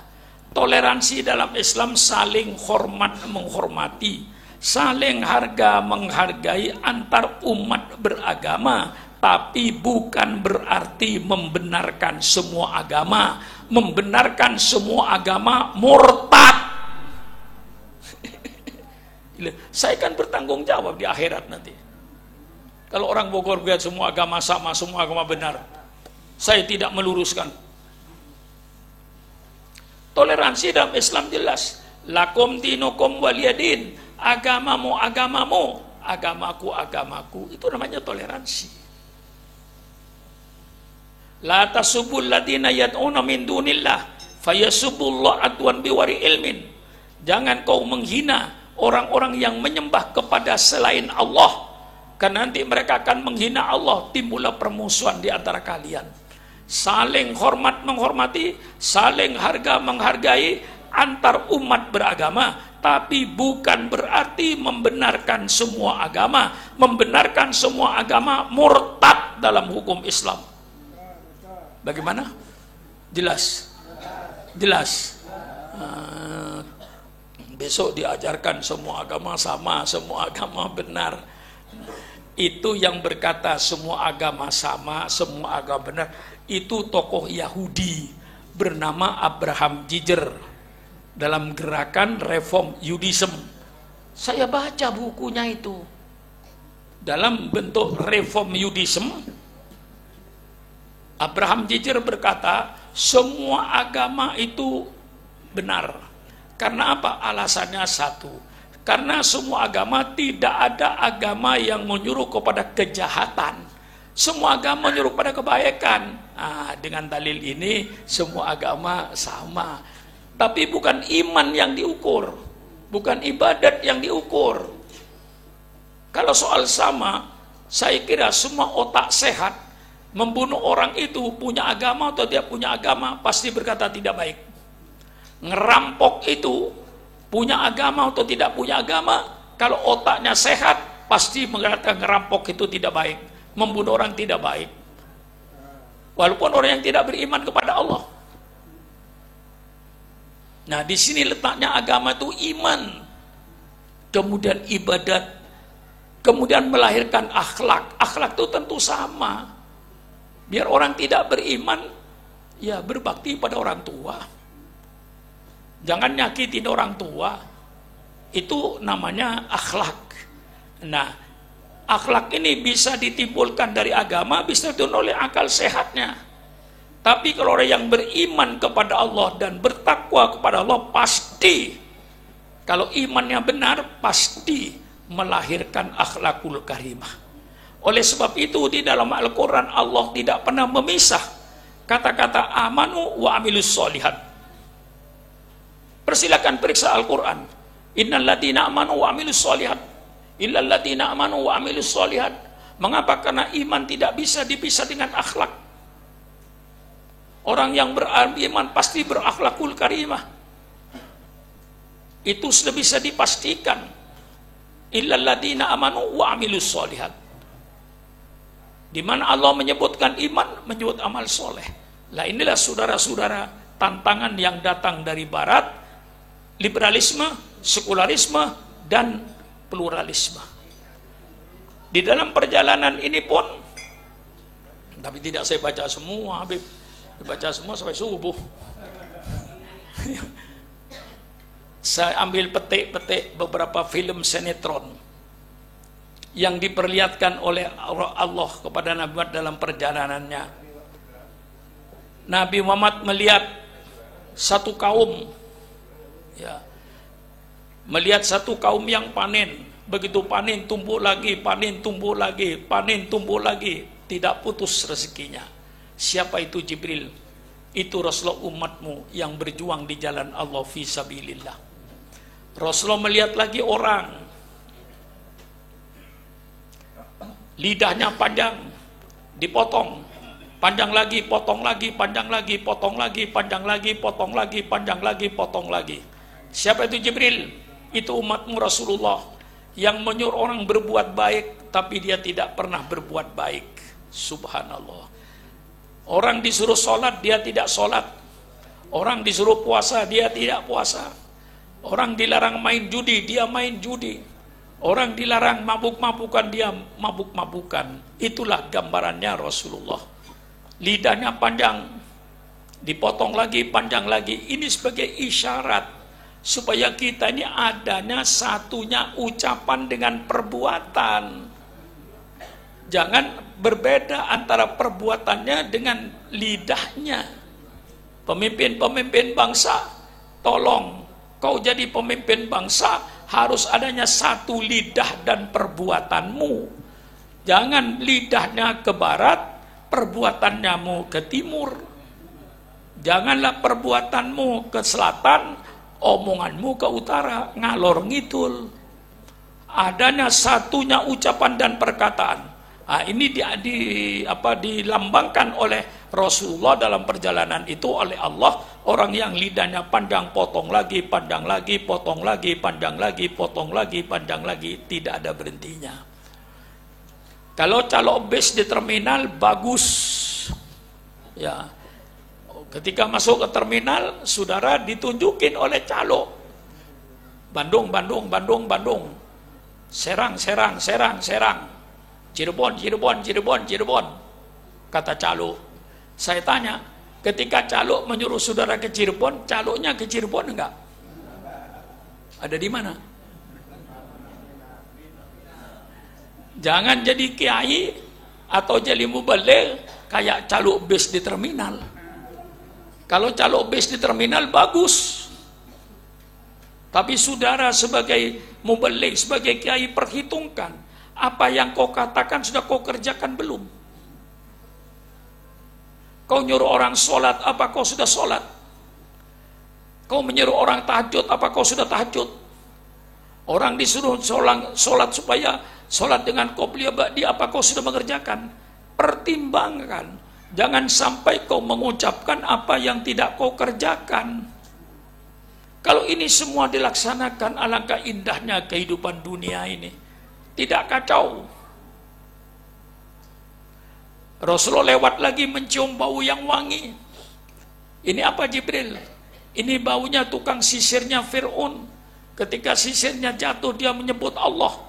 Toleransi dalam Islam saling hormat menghormati, saling harga menghargai antar umat beragama, tapi bukan berarti membenarkan semua agama. Membenarkan semua agama murtad. Saya kan bertanggung jawab di akhirat nanti. Kalau orang Bogor bilang semua agama sama, semua agama benar, saya tidak meluruskan. Toleransi dalam Islam jelas. Lakum dinukum waliyadin. Agamamu agamamu, agamaku agamaku. Itu namanya toleransi. La tasubul ladina yad'una min dunillah fayasubullah adwan biwari ilmin. Jangan kau menghina orang-orang yang menyembah kepada selain Allah, karena nanti mereka akan menghina Allah, timbullah permusuhan di antara kalian. Saling hormat menghormati, saling harga menghargai antar umat beragama, tapi bukan berarti membenarkan semua agama. Membenarkan semua agama murtad dalam hukum Islam. Bagaimana? Jelas? Jelas? Besok diajarkan semua agama sama, semua agama benar. Itu yang berkata semua agama sama, semua agama benar, itu tokoh Yahudi bernama Abraham Giger dalam gerakan Reform Judaism. Saya baca bukunya itu. Dalam bentuk Reform Judaism, Abraham Giger berkata semua agama itu benar. Karena apa? Alasannya satu. Karena semua agama, tidak ada agama yang menyuruh kepada kejahatan. Semua agama menyuruh kepada kebaikan. Dengan dalil ini semua agama sama. Tapi bukan iman yang diukur, bukan ibadat yang diukur. Kalau soal sama, saya kira semua otak sehat membunuh orang itu punya agama atau tidak punya agama pasti berkata tidak baik. Ngerampok itu punya agama atau tidak punya agama, kalau otaknya sehat pasti mengatakan ngerampok itu tidak baik, membunuh orang tidak baik, walaupun orang yang tidak beriman kepada Allah. Nah, di sini letaknya agama itu iman, kemudian ibadat, kemudian melahirkan akhlak. Akhlak itu tentu sama. Biar orang tidak beriman, ya berbakti pada orang tua. Jangan nyakitin orang tua. Itu namanya akhlak. Nah, akhlak ini bisa ditimbulkan dari agama, bisa ditimbulkan oleh akal sehatnya. Tapi kalau orang yang beriman kepada Allah dan bertakwa kepada Allah, pasti, kalau imannya benar, pasti melahirkan akhlakul karimah. Oleh sebab itu di dalam Al-Quran Allah tidak pernah memisah kata-kata amanu wa amilus solihat. Persilakan periksa Al-Quran. Innal ladina amanu wa amilus solihat illal ladina amanu wa amilus solihat. Mengapa? Karena iman tidak bisa dipisah dengan akhlak. Orang yang beriman pasti berakhlakul karimah. Itu sudah bisa dipastikan. Illal ladina amanu wa amilus solihat. Di mana Allah menyebutkan iman, menyebut amal soleh. Lah inilah saudara-saudara tantangan yang datang dari Barat, liberalisme, sekularisme, dan pluralisme. Di dalam perjalanan ini pun, tapi tidak saya baca semua, Habib. Baca semua sampai subuh. Saya ambil petik-petik beberapa film sinetron yang diperlihatkan oleh Allah kepada Nabi Muhammad dalam perjalanannya. Nabi Muhammad melihat satu kaum, ya, melihat satu kaum yang panen. Begitu panen tumbuh lagi, panen tumbuh lagi, panen tumbuh lagi, tidak putus rezekinya. Siapa itu? Jibril. Itu Rasulullah umatmu yang berjuang di jalan Allah fi sabilillah. Rasulullah melihat lagi orang, lidahnya panjang, dipotong, panjang lagi, potong lagi, panjang lagi, potong lagi, panjang lagi, potong lagi, panjang lagi, potong lagi. Siapa itu? Jibril. Itu umatmu Rasulullah yang menyuruh orang berbuat baik, tapi dia tidak pernah berbuat baik. Subhanallah. Orang disuruh sholat, dia tidak sholat. Orang disuruh puasa, dia tidak puasa. Orang dilarang main judi, dia main judi. Orang dilarang mabuk-mabukan, dia mabuk-mabukan. Itulah gambarannya Rasulullah. Lidahnya panjang, dipotong lagi, panjang lagi. Ini sebagai isyarat supaya kita ini adanya satunya ucapan dengan perbuatan. Jangan berbeda antara perbuatannya dengan lidahnya. Pemimpin-pemimpin bangsa, tolong kau jadi pemimpin bangsa, harus adanya satu lidah dan perbuatanmu. Jangan lidahnya ke barat, perbuatannya ke timur. Janganlah perbuatanmu ke selatan, omonganmu ke utara, ngalor ngidul. Adanya satunya ucapan dan perkataan. Nah, ini dilambangkan oleh Rasulullah dalam perjalanan itu oleh Allah. Orang yang lidahnya panjang, potong lagi, panjang lagi, potong lagi, panjang lagi, potong lagi, panjang lagi, tidak ada berhentinya. Kalau calo bis di terminal bagus, ya. Ketika masuk ke terminal, saudara ditunjukin oleh calo. Bandung, Bandung, Bandung, Bandung. Serang, Serang, Serang, Serang. Cirebon, Cirebon, Cirebon, Cirebon. Kata calo. Saya tanya, ketika calo menyuruh saudara ke Cirebon, calonya ke Cirebon enggak? Ada di mana? Jangan jadi kiai atau jadi mubaligh kayak calo bis di terminal. Kalau calo bis di terminal bagus. Tapi saudara sebagai mubaligh, sebagai kiai, perhitungkan. Apa yang kau katakan sudah kau kerjakan belum? Kau nyuruh orang sholat, apa kau sudah sholat? Kau menyuruh orang tahajud, apa kau sudah tahajud? Orang disuruh sholat supaya sholat dengan qobliyah ba'diyah, apa kau sudah mengerjakan? Pertimbangkan. Jangan sampai kau mengucapkan apa yang tidak kau kerjakan. Kalau ini semua dilaksanakan, alangkah indahnya kehidupan dunia ini. Tidak kacau. Rasulullah lewat lagi mencium bau yang wangi. Ini apa Jibril? Ini baunya tukang sisirnya Fir'aun. Ketika sisirnya jatuh, dia menyebut Allah.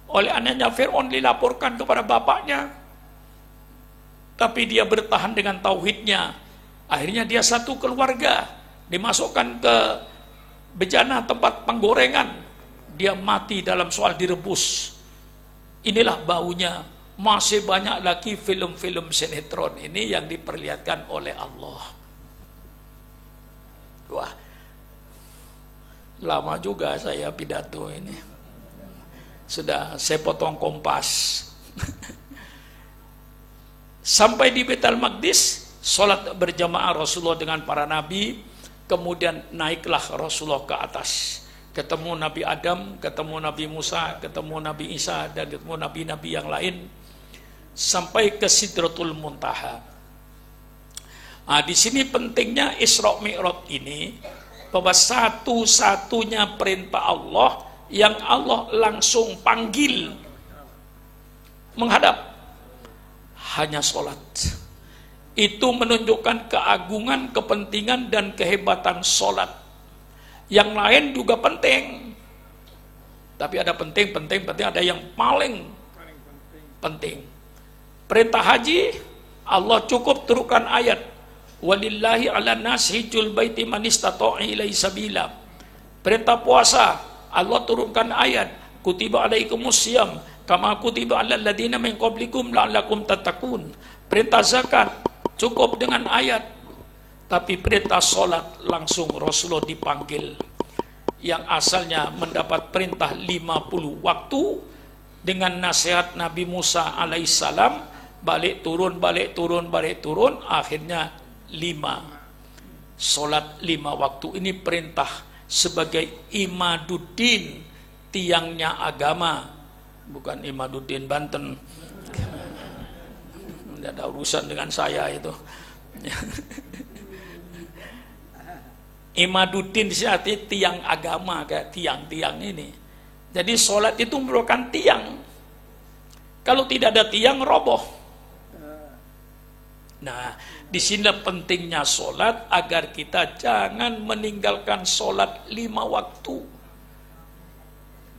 Oleh anaknya Fir'aun dilaporkan kepada bapaknya. Tapi dia bertahan dengan tauhidnya. Akhirnya dia satu keluarga. Dimasukkan ke bejana tempat penggorengan. Dia mati dalam soal direbus. Inilah baunya. Masih banyak lagi film-film sinetron ini yang diperlihatkan oleh Allah. Wah, lama juga saya pidato ini. Sudah saya potong kompas. Sampai di Baitul Maqdis, sholat berjamaah Rasulullah dengan para nabi. Kemudian naiklah Rasulullah ke atas. Ketemu Nabi Adam, ketemu Nabi Musa, ketemu Nabi Isa, dan ketemu nabi-nabi yang lain, sampai ke Sidratul Muntaha. Nah, di sini pentingnya Isra Mi'raj ini, bahwa satu-satunya perintah Allah yang Allah langsung panggil menghadap hanya sholat. Itu menunjukkan keagungan, kepentingan, dan kehebatan sholat. Yang lain juga penting. Tapi ada penting, ada yang paling penting. Perintah haji, Allah cukup turunkan ayat. Walillahi ala nas hijjul baiti man istata'a ilaihi sabila. Perintah puasa, Allah turunkan ayat. Kutiba alaikumus syiyam kama kutiba alal ladzina min qablikum la'allakum tattaqun. Perintah zakat cukup dengan ayat. Tapi perintah sholat langsung Rasulullah dipanggil. Yang asalnya mendapat perintah 50 waktu, dengan nasihat Nabi Musa alaihissalam, balik turun, akhirnya 5. Sholat 5 waktu ini perintah sebagai imaduddin, tiangnya agama. Bukan Imaduddin Banten. Tidak ada urusan dengan saya itu. Imaduddin artinya tiang agama, kayak tiang-tiang ini. Jadi sholat itu merupakan tiang. Kalau tidak ada tiang, roboh. Nah, di sini pentingnya sholat agar kita jangan meninggalkan sholat 5 waktu.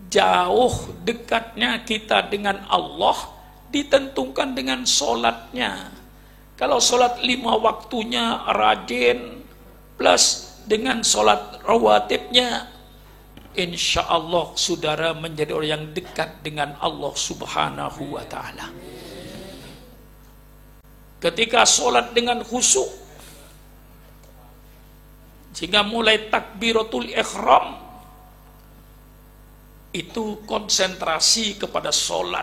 Jauh dekatnya kita dengan Allah ditentukan dengan sholatnya. Kalau sholat 5 waktunya rajin plus dengan sholat rawatibnya, insya Allah saudara menjadi orang yang dekat dengan Allah Subhanahu wa ta'ala. Ketika sholat dengan khusyuk, sehingga mulai takbiratul ihram itu konsentrasi kepada sholat.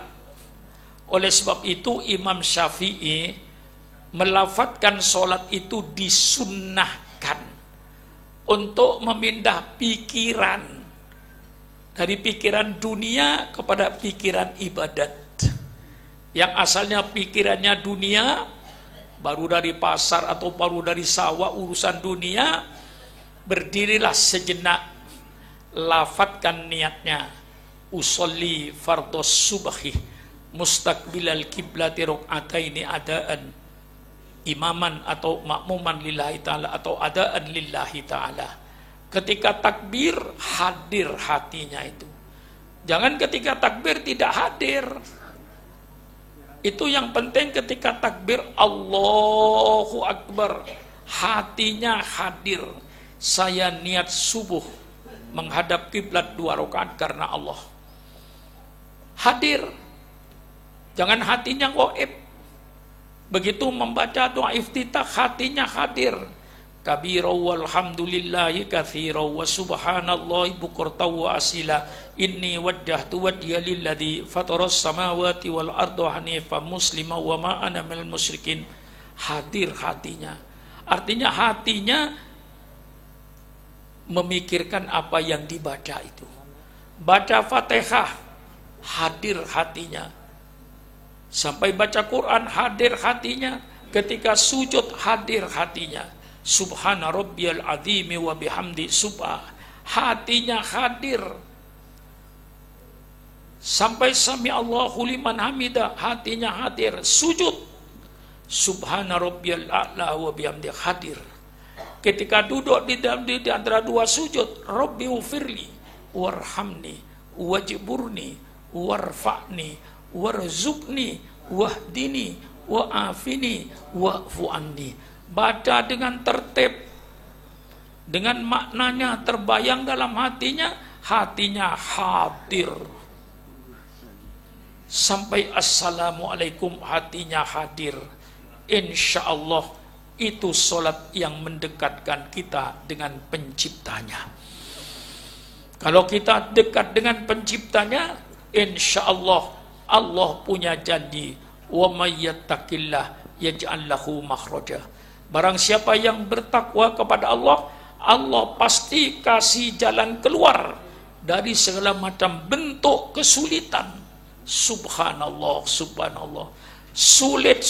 Oleh sebab itu Imam Syafi'i melafadzkan sholat itu disunnahkan untuk memindah pikiran dari pikiran dunia kepada pikiran ibadat. Yang asalnya pikirannya dunia, baru dari pasar atau baru dari sawah urusan dunia, berdirilah sejenak, lafadzkan niatnya, usolli fardhos subhi mustaqbilal kiblati rakaataini adaan imaman atau makmuman lillahi ta'ala atau adaan lillahi ta'ala. Ketika takbir hadir hatinya itu. Jangan ketika takbir tidak hadir. Itu yang penting ketika takbir Allahu Akbar, hatinya hadir. Saya niat subuh menghadap kiblat 2 rakaat karena Allah. Hadir. Jangan hatinya gaib. Begitu membaca doa iftitah hatinya hadir. Kabira walhamdulillahi katsira wa subhanallahi bukratan wa asila inni wajjahtu wajhiya lilladzi fataras samawati wal arda hanifan muslima wa ma ana minal musyrikin. Hadir hatinya. Artinya hatinya memikirkan apa yang dibaca itu. Baca Fatihah, hadir hatinya. Sampai baca Quran, hadir hatinya. Ketika sujud, hadir hatinya. Subhana rabbiyal azimi wa bihamdi subha. Hatinya hadir. Sampai sami Allahu liman hamidah, hatinya hadir. Sujud, Subhana rabbiyal a'la wa bihamdi, hadir. Ketika duduk di antara 2 sujud, Rabbi ufirli warhamni wajburni warfa'ni warzuqni wahdini wa'afini wa'fu anni. Baca dengan tertib, dengan maknanya terbayang dalam hatinya, hatinya hadir. Sampai assalamualaikum, hatinya hadir. Insya Allah itu sholat yang mendekatkan kita dengan penciptanya. Kalau kita dekat dengan penciptanya, insya Allah, Allah punya janji, wa may yattaqillah yaj'al lahu makhraja. Barang siapa yang bertakwa kepada Allah, Allah pasti kasih jalan keluar dari segala macam bentuk kesulitan. Subhanallah, subhanallah. Sulit.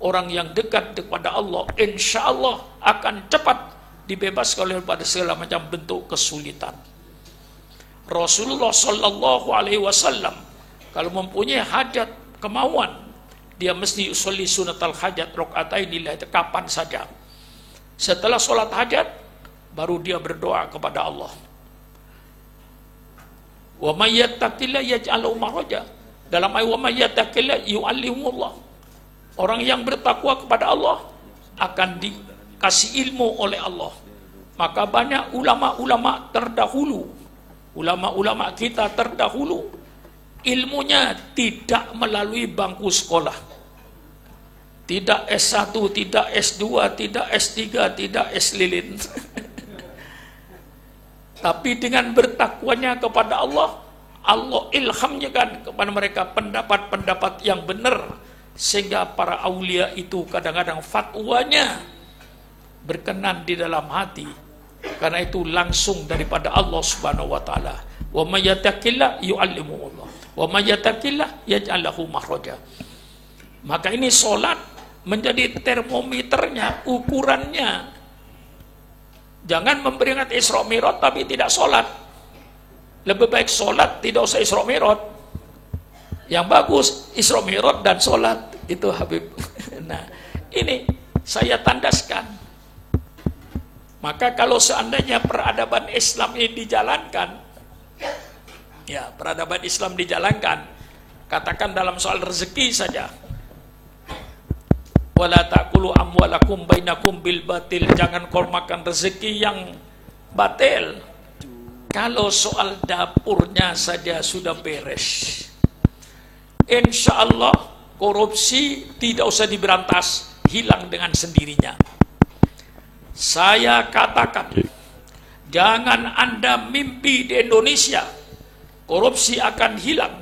Orang yang dekat kepada Allah, insya Allah akan cepat dibebaskan daripada segala macam bentuk kesulitan. Rasulullah Sallallahu Alaihi Wasallam kalau mempunyai hajat, kemauan, dia mesti usolli sunatal hajat rakaataini lillahi, kapan saja. Setelah sholat hajat, baru dia berdoa kepada Allah. Wa may yattaqillah yaj'al lahu makhraja. Dalam ayat wa may yattaqillah yu'allimullah. Orang yang bertakwa kepada Allah akan dikasih ilmu oleh Allah. Maka banyak ulama-ulama terdahulu, ulama-ulama kita terdahulu, ilmunya tidak melalui bangku sekolah. Tidak S1, tidak S2, tidak S3, tidak S lilin. Tapi dengan bertakwanya kepada Allah, Allah ilhamnya kan kepada mereka pendapat-pendapat yang benar. Sehingga para aulia itu kadang-kadang fatwanya berkenan di dalam hati. Karena itu langsung daripada Allah Subhanahu wa taala. Wa may yattaqillah yu'allimuhullah. Wa may yattaqillah yaj'al lahu makhraja. Maka ini salat menjadi termometernya, ukurannya. Jangan memberingat Isra Mi'raj tapi tidak salat. Lebih baik salat, tidak usah Isra Mi'raj. Yang bagus Isra Mi'raj dan salat, itu Habib. Nah, ini saya tandaskan. Maka kalau seandainya peradaban Islam ini dijalankan, ya peradaban Islam dijalankan, katakan dalam soal rezeki saja, wala ta'kulu amwalakum bainakum bil batil, jangan kau makan rezeki yang batil. Kalau soal dapurnya saja sudah beres, insya Allah korupsi tidak usah diberantas, hilang dengan sendirinya. Saya katakan, jangan Anda mimpi di Indonesia korupsi akan hilang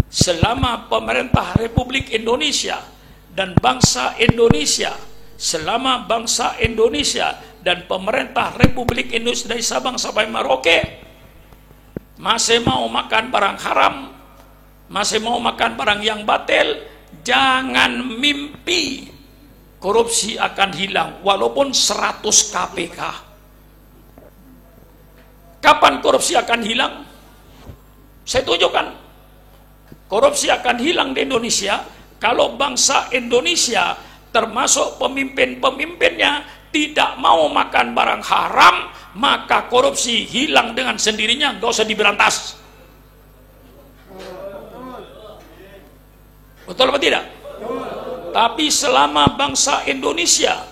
selama pemerintah Republik Indonesia dan bangsa Indonesia, selama bangsa Indonesia dan pemerintah Republik Indonesia dari Sabang sampai Merauke masih mau makan barang haram, masih mau makan barang yang batil, jangan mimpi korupsi akan hilang walaupun 100 KPK. Kapan korupsi akan hilang? Saya tunjukkan. Korupsi akan hilang di Indonesia kalau bangsa Indonesia termasuk pemimpin-pemimpinnya tidak mau makan barang haram, maka korupsi hilang dengan sendirinya, nggak usah diberantas. Betul apa tidak? Tapi selama bangsa Indonesia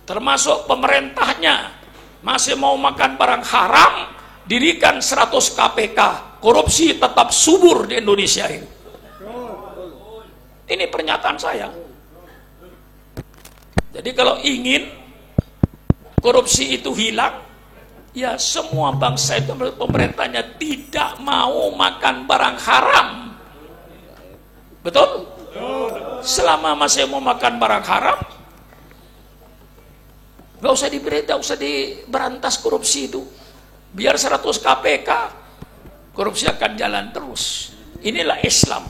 termasuk pemerintahnya masih mau makan barang haram, dirikan 100 KPK, korupsi tetap subur di Indonesia ini. Ini pernyataan saya. Jadi kalau ingin korupsi itu hilang, ya semua bangsa itu pemerintahnya tidak mau makan barang haram. Betul? Selama masih mau makan barang haram, nggak usah diberantas korupsi itu. Biar 100 KPK, korupsi akan jalan terus. Inilah Islam.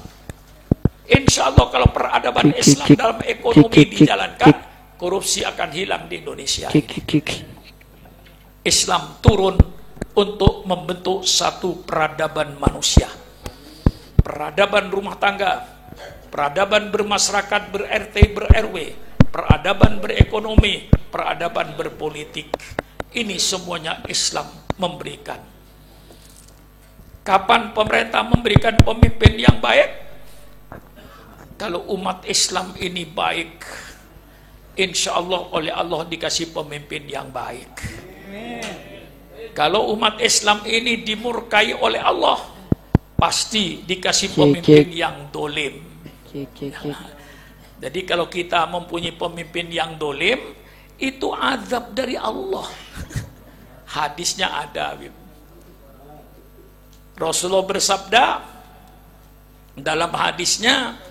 Insya Allah kalau peradaban Islam dalam ekonomi dijalankan, korupsi akan hilang di Indonesia. Islam turun untuk membentuk satu peradaban manusia. Peradaban rumah tangga, peradaban bermasyarakat, ber-RT, ber-RW, peradaban berekonomi, peradaban berpolitik. Ini semuanya Islam memberikan. Kapan pemerintah memberikan pemimpin yang baik? Kalau umat Islam ini baik, insya Allah oleh Allah dikasih pemimpin yang baik. Kalau umat Islam ini dimurkai oleh Allah, pasti dikasih pemimpin yang dolim. Jadi kalau kita mempunyai pemimpin yang dolim, itu azab dari Allah. Hadisnya ada. Rasulullah bersabda dalam hadisnya,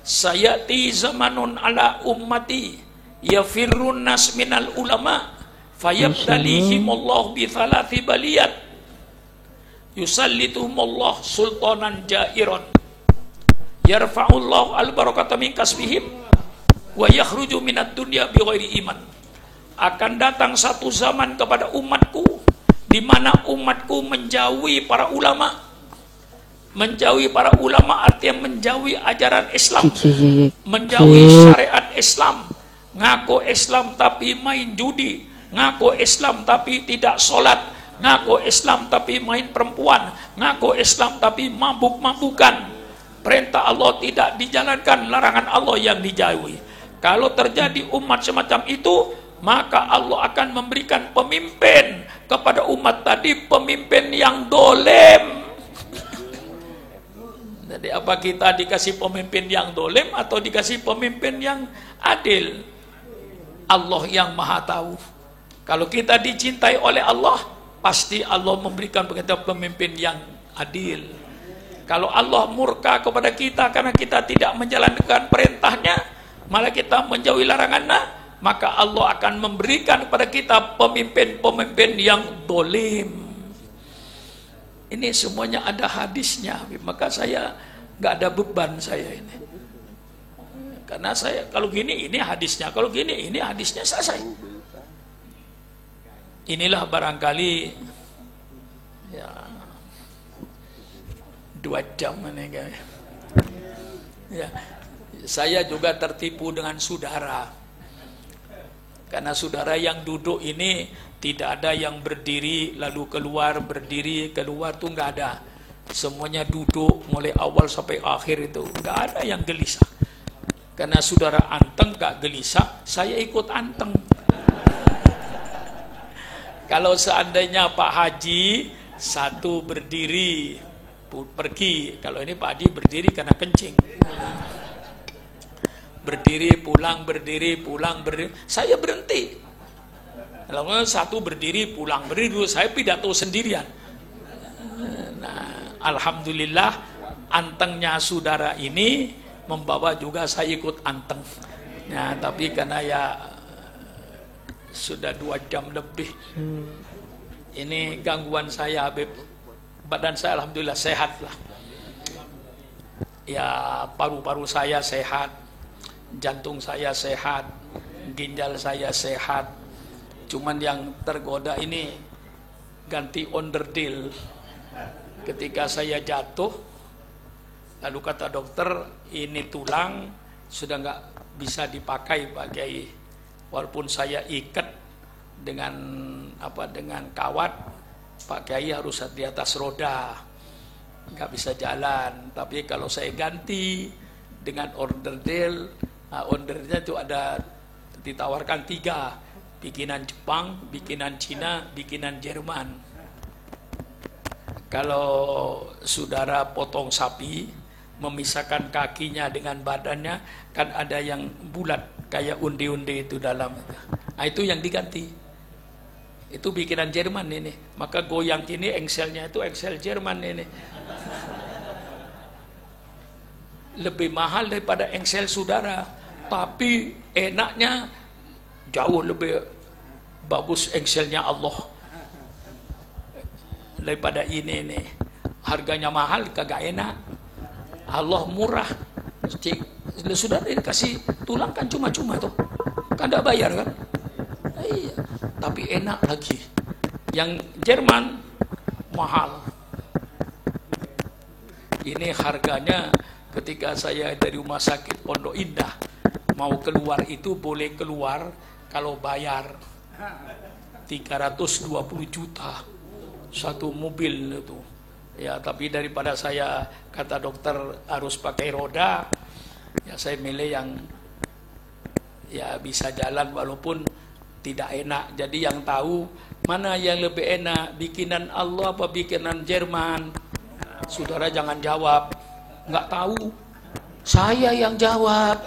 sayati zamanun ala ummati yafirrun nas minal ulama fayabtalihimullah bi thalathi baliyat yusallituhumullah sultanan jairon yarfa'ullah al-barakata min kasbihim wa yakhruju minad dunya bi ghairi iman. Akan datang satu zaman kepada umatku di mana umatku menjauhi para ulama. Menjauhi para ulama artinya menjauhi ajaran Islam, menjauhi syariat Islam, ngaku Islam tapi main judi, ngaku Islam tapi tidak sholat, ngaku Islam tapi main perempuan, ngaku Islam tapi mabuk-mabukan. Perintah Allah tidak dijalankan, larangan Allah yang dijauhi. Kalau terjadi umat semacam itu, maka Allah akan memberikan pemimpin kepada umat tadi, pemimpin yang dolim. Jadi apa kita dikasih pemimpin yang dolim atau dikasih pemimpin yang adil? Allah yang maha tahu. Kalau kita dicintai oleh Allah, pasti Allah memberikan kita pemimpin yang adil. Kalau Allah murka kepada kita karena kita tidak menjalankan perintahnya, malah kita menjauhi larangannya, maka Allah akan memberikan kepada kita pemimpin-pemimpin yang dolim. Ini semuanya ada hadisnya, maka saya nggak ada beban saya ini. Karena saya kalau gini ini hadisnya, kalau gini ini hadisnya, selesai. Inilah barangkali ya 2 jam ini kan. Ya, saya juga tertipu dengan saudara. Karena saudara yang duduk ini tidak ada yang berdiri lalu keluar, berdiri keluar tuh nggak ada. Semuanya duduk mulai awal sampai akhir itu, nggak ada yang gelisah. Karena saudara anteng nggak gelisah, saya ikut anteng. Kalau seandainya Pak Haji satu berdiri pergi, kalau ini Pak Haji berdiri karena kencing. Berdiri pulang, saya berhenti. Kalau satu berdiri pulang, berdiri, saya pidato sendirian. Nah, alhamdulillah antengnya saudara ini membawa juga saya ikut anteng. Nah, tapi karena ya sudah 2 jam lebih. Ini gangguan saya, Habib. Badan saya alhamdulillah sehat lah. Ya, paru-paru saya sehat, jantung saya sehat, ginjal saya sehat. Cuman yang tergoda ini ganti onderdil. Ketika saya jatuh, lalu kata dokter, ini tulang sudah nggak bisa dipakai Pak Kiai. Walaupun saya ikat dengan dengan kawat, Pak Kiai harus di atas roda, nggak bisa jalan. Tapi kalau saya ganti dengan onderdil, ondernya itu ada ditawarkan 3, bikinan Jepang, bikinan Cina, bikinan Jerman. Kalau saudara potong sapi, memisahkan kakinya dengan badannya, kan ada yang bulat kayak undi-undi itu dalam. Nah, itu yang diganti. Itu bikinan Jerman ini. Maka goyang ini engselnya itu engsel Jerman ini. Lebih mahal daripada engsel saudara, tapi enaknya jauh lebih bagus engselnya Allah daripada ini nih. Harganya mahal kagak enak, Allah murah. Sudah dikasih tulang kan cuma-cuma tuh, kan tidak bayar kan? Iya, tapi enak lagi. Yang Jerman mahal. Ini harganya ketika saya dari rumah sakit Pondok Indah mau keluar itu boleh keluar kalau bayar 320 juta satu mobil itu. Ya, tapi daripada saya kata dokter harus pakai roda, ya saya milih yang ya bisa jalan walaupun tidak enak. Jadi yang tahu mana yang lebih enak, bikinan Allah apa bikinan Jerman? Saudara jangan jawab, nggak tahu. Saya yang jawab.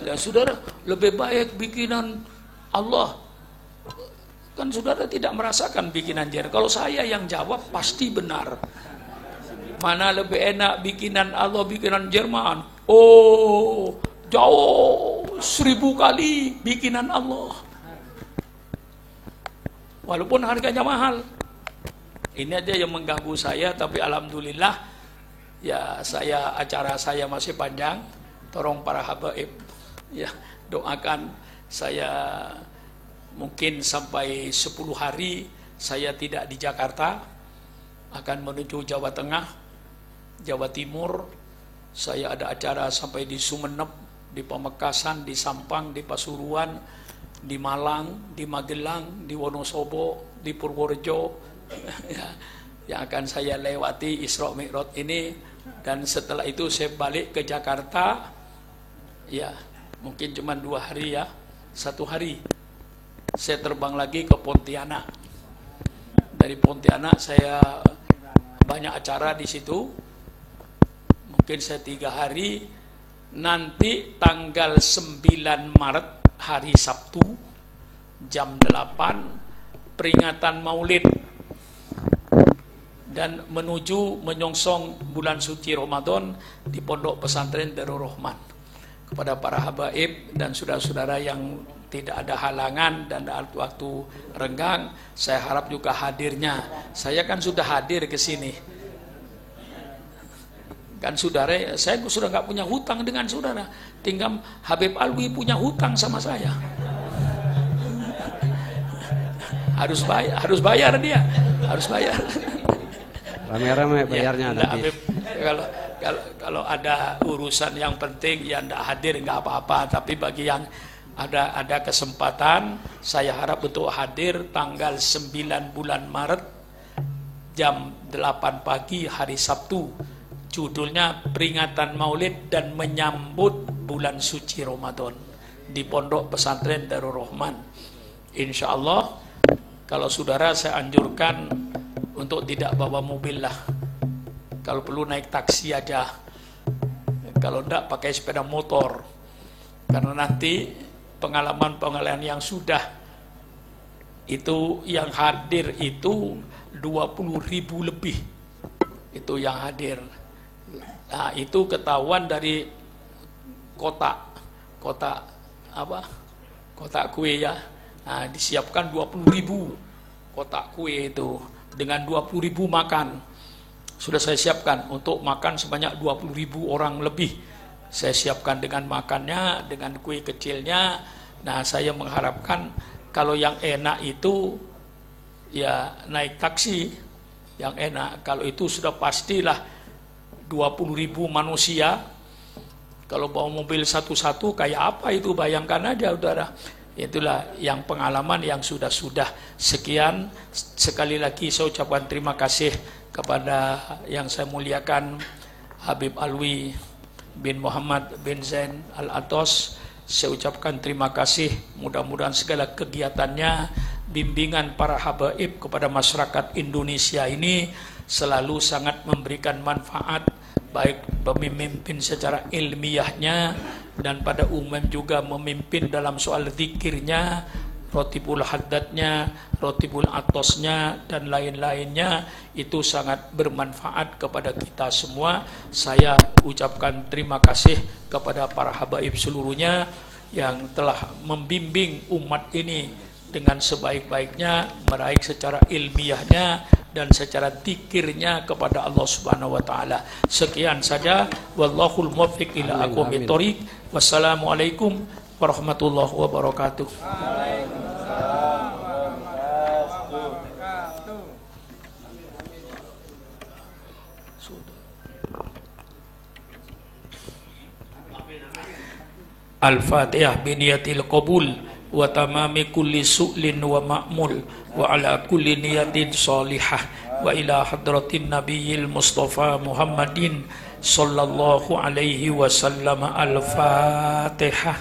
Ya saudara, lebih baik bikinan Allah. Kan saudara tidak merasakan bikinan Jerman. Kalau saya yang jawab pasti benar. Mana lebih enak bikinan Allah, bikinan Jerman? Oh, jauh 1000 kali bikinan Allah. Walaupun harganya mahal. Ini aja yang mengganggu saya, tapi alhamdulillah ya acara saya masih panjang. Tolong para habaib ya doakan saya, mungkin sampai 10 hari saya tidak di Jakarta, akan menuju Jawa Tengah, Jawa Timur. Saya ada acara sampai di Sumeneb, di Pamekasan, di Sampang, di Pasuruan, di Malang, di Magelang, di Wonosobo, di Purworejo. Ya, yang akan saya lewati Isra Mi'raj ini. Dan setelah itu saya balik ke Jakarta. Ya, mungkin cuma 2 hari ya, 1 hari saya terbang lagi ke Pontianak. Dari Pontianak saya banyak acara di situ. Mungkin saya 3 hari. Nanti tanggal 9 Maret hari Sabtu jam 8 peringatan Maulid dan menuju menyongsong bulan suci Ramadan di Pondok Pesantren Darul Rahman. Kepada para habaib dan saudara-saudara yang tidak ada halangan dan waktu renggang, saya harap juga hadirnya. Saya kan sudah hadir ke sini. Kan saudara, saya sudah nggak punya hutang dengan saudara. Tinggal Habib Alwi punya hutang sama saya. Harus bayar dia, harus bayar. Rame-rame bayarnya ya, nanti. Habib, kalau Kalau ada urusan yang penting ya ndak hadir nggak apa-apa, tapi bagi yang ada kesempatan, saya harap untuk hadir tanggal 9 bulan Maret jam 8 pagi hari Sabtu. Judulnya Peringatan Maulid dan Menyambut Bulan Suci Ramadan di Pondok Pesantren Darul Rahman. Insya Allah, kalau saudara saya anjurkan untuk tidak bawa mobil lah. Kalau perlu naik taksi aja. Kalau enggak pakai sepeda motor. Karena nanti pengalaman-pengalaman yang sudah itu yang hadir itu 20.000 lebih. Itu yang hadir. Nah, itu ketahuan dari kotak apa? Kotak kue ya. Nah, disiapkan 20.000 kotak kue itu dengan 20.000 makan. Sudah saya siapkan untuk makan sebanyak 20.000 orang lebih. Saya siapkan dengan makannya, dengan kue kecilnya. Nah, saya mengharapkan kalau yang enak itu ya naik taksi yang enak. Kalau itu sudah pastilah 20.000 manusia. Kalau bawa mobil satu-satu kayak apa itu, bayangkan aja saudara. Itulah yang pengalaman yang sudah-sudah. Sekian, sekali lagi saya ucapkan terima kasih kepada yang saya muliakan Habib Alwi bin Muhammad bin Zain Al-Atos. Saya ucapkan terima kasih, mudah-mudahan segala kegiatannya, bimbingan para habaib kepada masyarakat Indonesia ini selalu sangat memberikan manfaat, baik pemimpin secara ilmiahnya dan pada umum juga memimpin dalam soal zikirnya, rotibul haddatnya, rotibul atosnya, dan lain-lainnya. Itu sangat bermanfaat kepada kita semua. Saya ucapkan terima kasih kepada para habaib seluruhnya yang telah membimbing umat ini dengan sebaik-baiknya, meraih secara ilmiahnya dan secara zikirnya kepada Allah Subhanahu wa taala. Sekian saja, wallahul muwaffiq ila aqwamit thoriq. Wassalamualaikum warahmatullahi wabarakatuh. Al-Fatihah biniyatil qabul wa tamami kulli su'lin wa ma'mul wa ala kulli niyatin salihah wa ila hadratin nabiyil mustafa Muhammadin sallallahu alaihi wasallam. Al-Fatihah.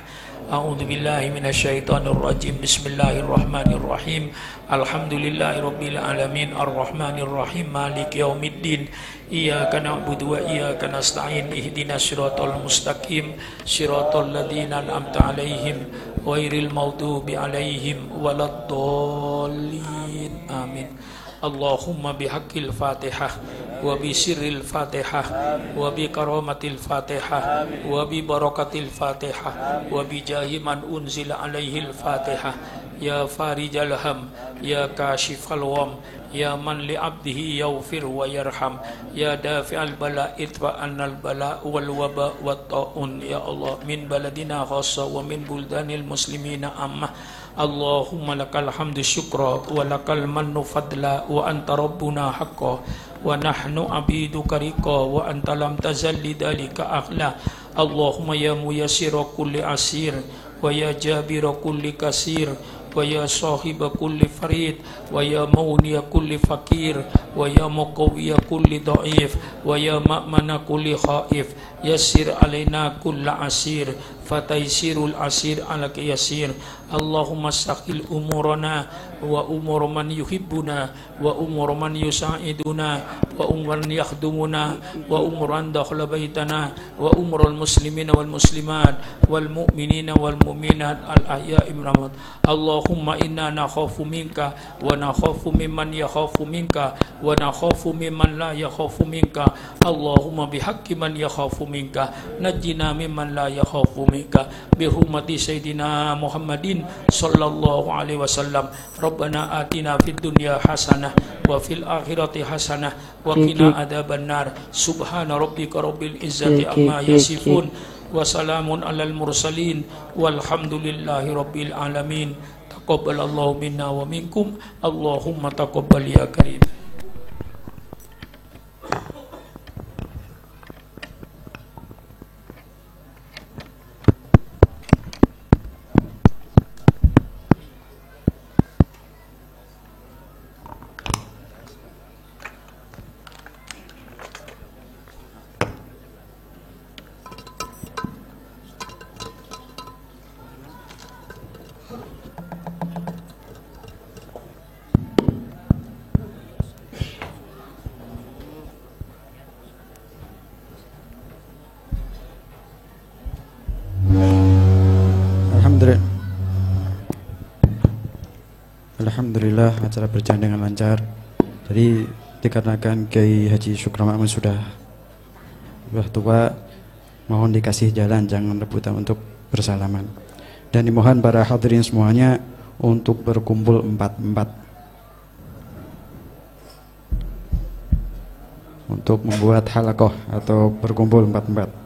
A'udzu billahi minasyaitonir rajim. Bismillahirrahmanirrahim. Alhamdulillahirabbil alamin arrahmanir rahim maliki yaumiddin. Iyyaka na'budu wa iyyaka nasta'in. Ihdinas siratal mustaqim siratal ladzina an'amta 'alaihim ghairil maghdubi 'alaihim waladdallin. Amin. Allahumma bihaqqil Fatihah wa bi sirril Fatihah wa bi karamatil Fatihah wa bi barakatil Fatihah wa bi jahi man unzila alaihil Fatihah. Ya farijal ham, ya kashifal wam, ya man li abdihi yaghfir wa yarham, ya dafi'al bala itfa annal bala wal waba wat ta'un. Ya Allah, min baladina khassa wa min buldanil muslimina amma. Allahumma lakal hamdu syukra wa lakal mannu fadla wa anta rabbuna haqqa wa nahnu abiduka riqa wa anta lam tazalli dalika akhla. Allahumma ya muyassira kulli asir wa ya jabira kulli kasir wa ya sahiba kulli farid wa ya mawniya kulli fakir wa ya muqawwiya kulli dhaif wa ya ma'mana kulli khaif. Yassir alaina kulla asir fataisirul asir alaka yasir. Allahumma sahil umurana wa umur man yuhibbuna wa umur man yusa'iduna wa umur man yakhdumuna wa umuran dakhla baitana wa umurul muslimina wal muslimat wal mu'minina wal mu'minat al ahya'i minhum. Allahumma inna nakhafu minka wa nakhafu mimman yakhafu minka wa nakhafu mimman la yakhafu minka. Allahumma bihaqqi man yakhafu minka najjina mimman la yakhafu minka bi hurmati sayidina Muhammadin sallallahu alaihi wasallam. Rabbana atina fid dunya hasanah wa fil akhirati hasanah wa qina adzabannar. Subhana rabbika rabbil izzati amma yasifun wa salamun alal mursalin walhamdulillahi rabbil alamin. Taqabbalallahu minna wa minkum. Allahumma taqabbal ya karim. Alhamdulillah acara berjalan dengan lancar. Jadi dikarenakan Kiai Haji Syukron Ma'mun sudah tua, mohon dikasih jalan, jangan rebutan untuk bersalaman. Dan dimohon para hadirin semuanya untuk berkumpul empat-empat untuk membuat halakoh atau berkumpul empat-empat.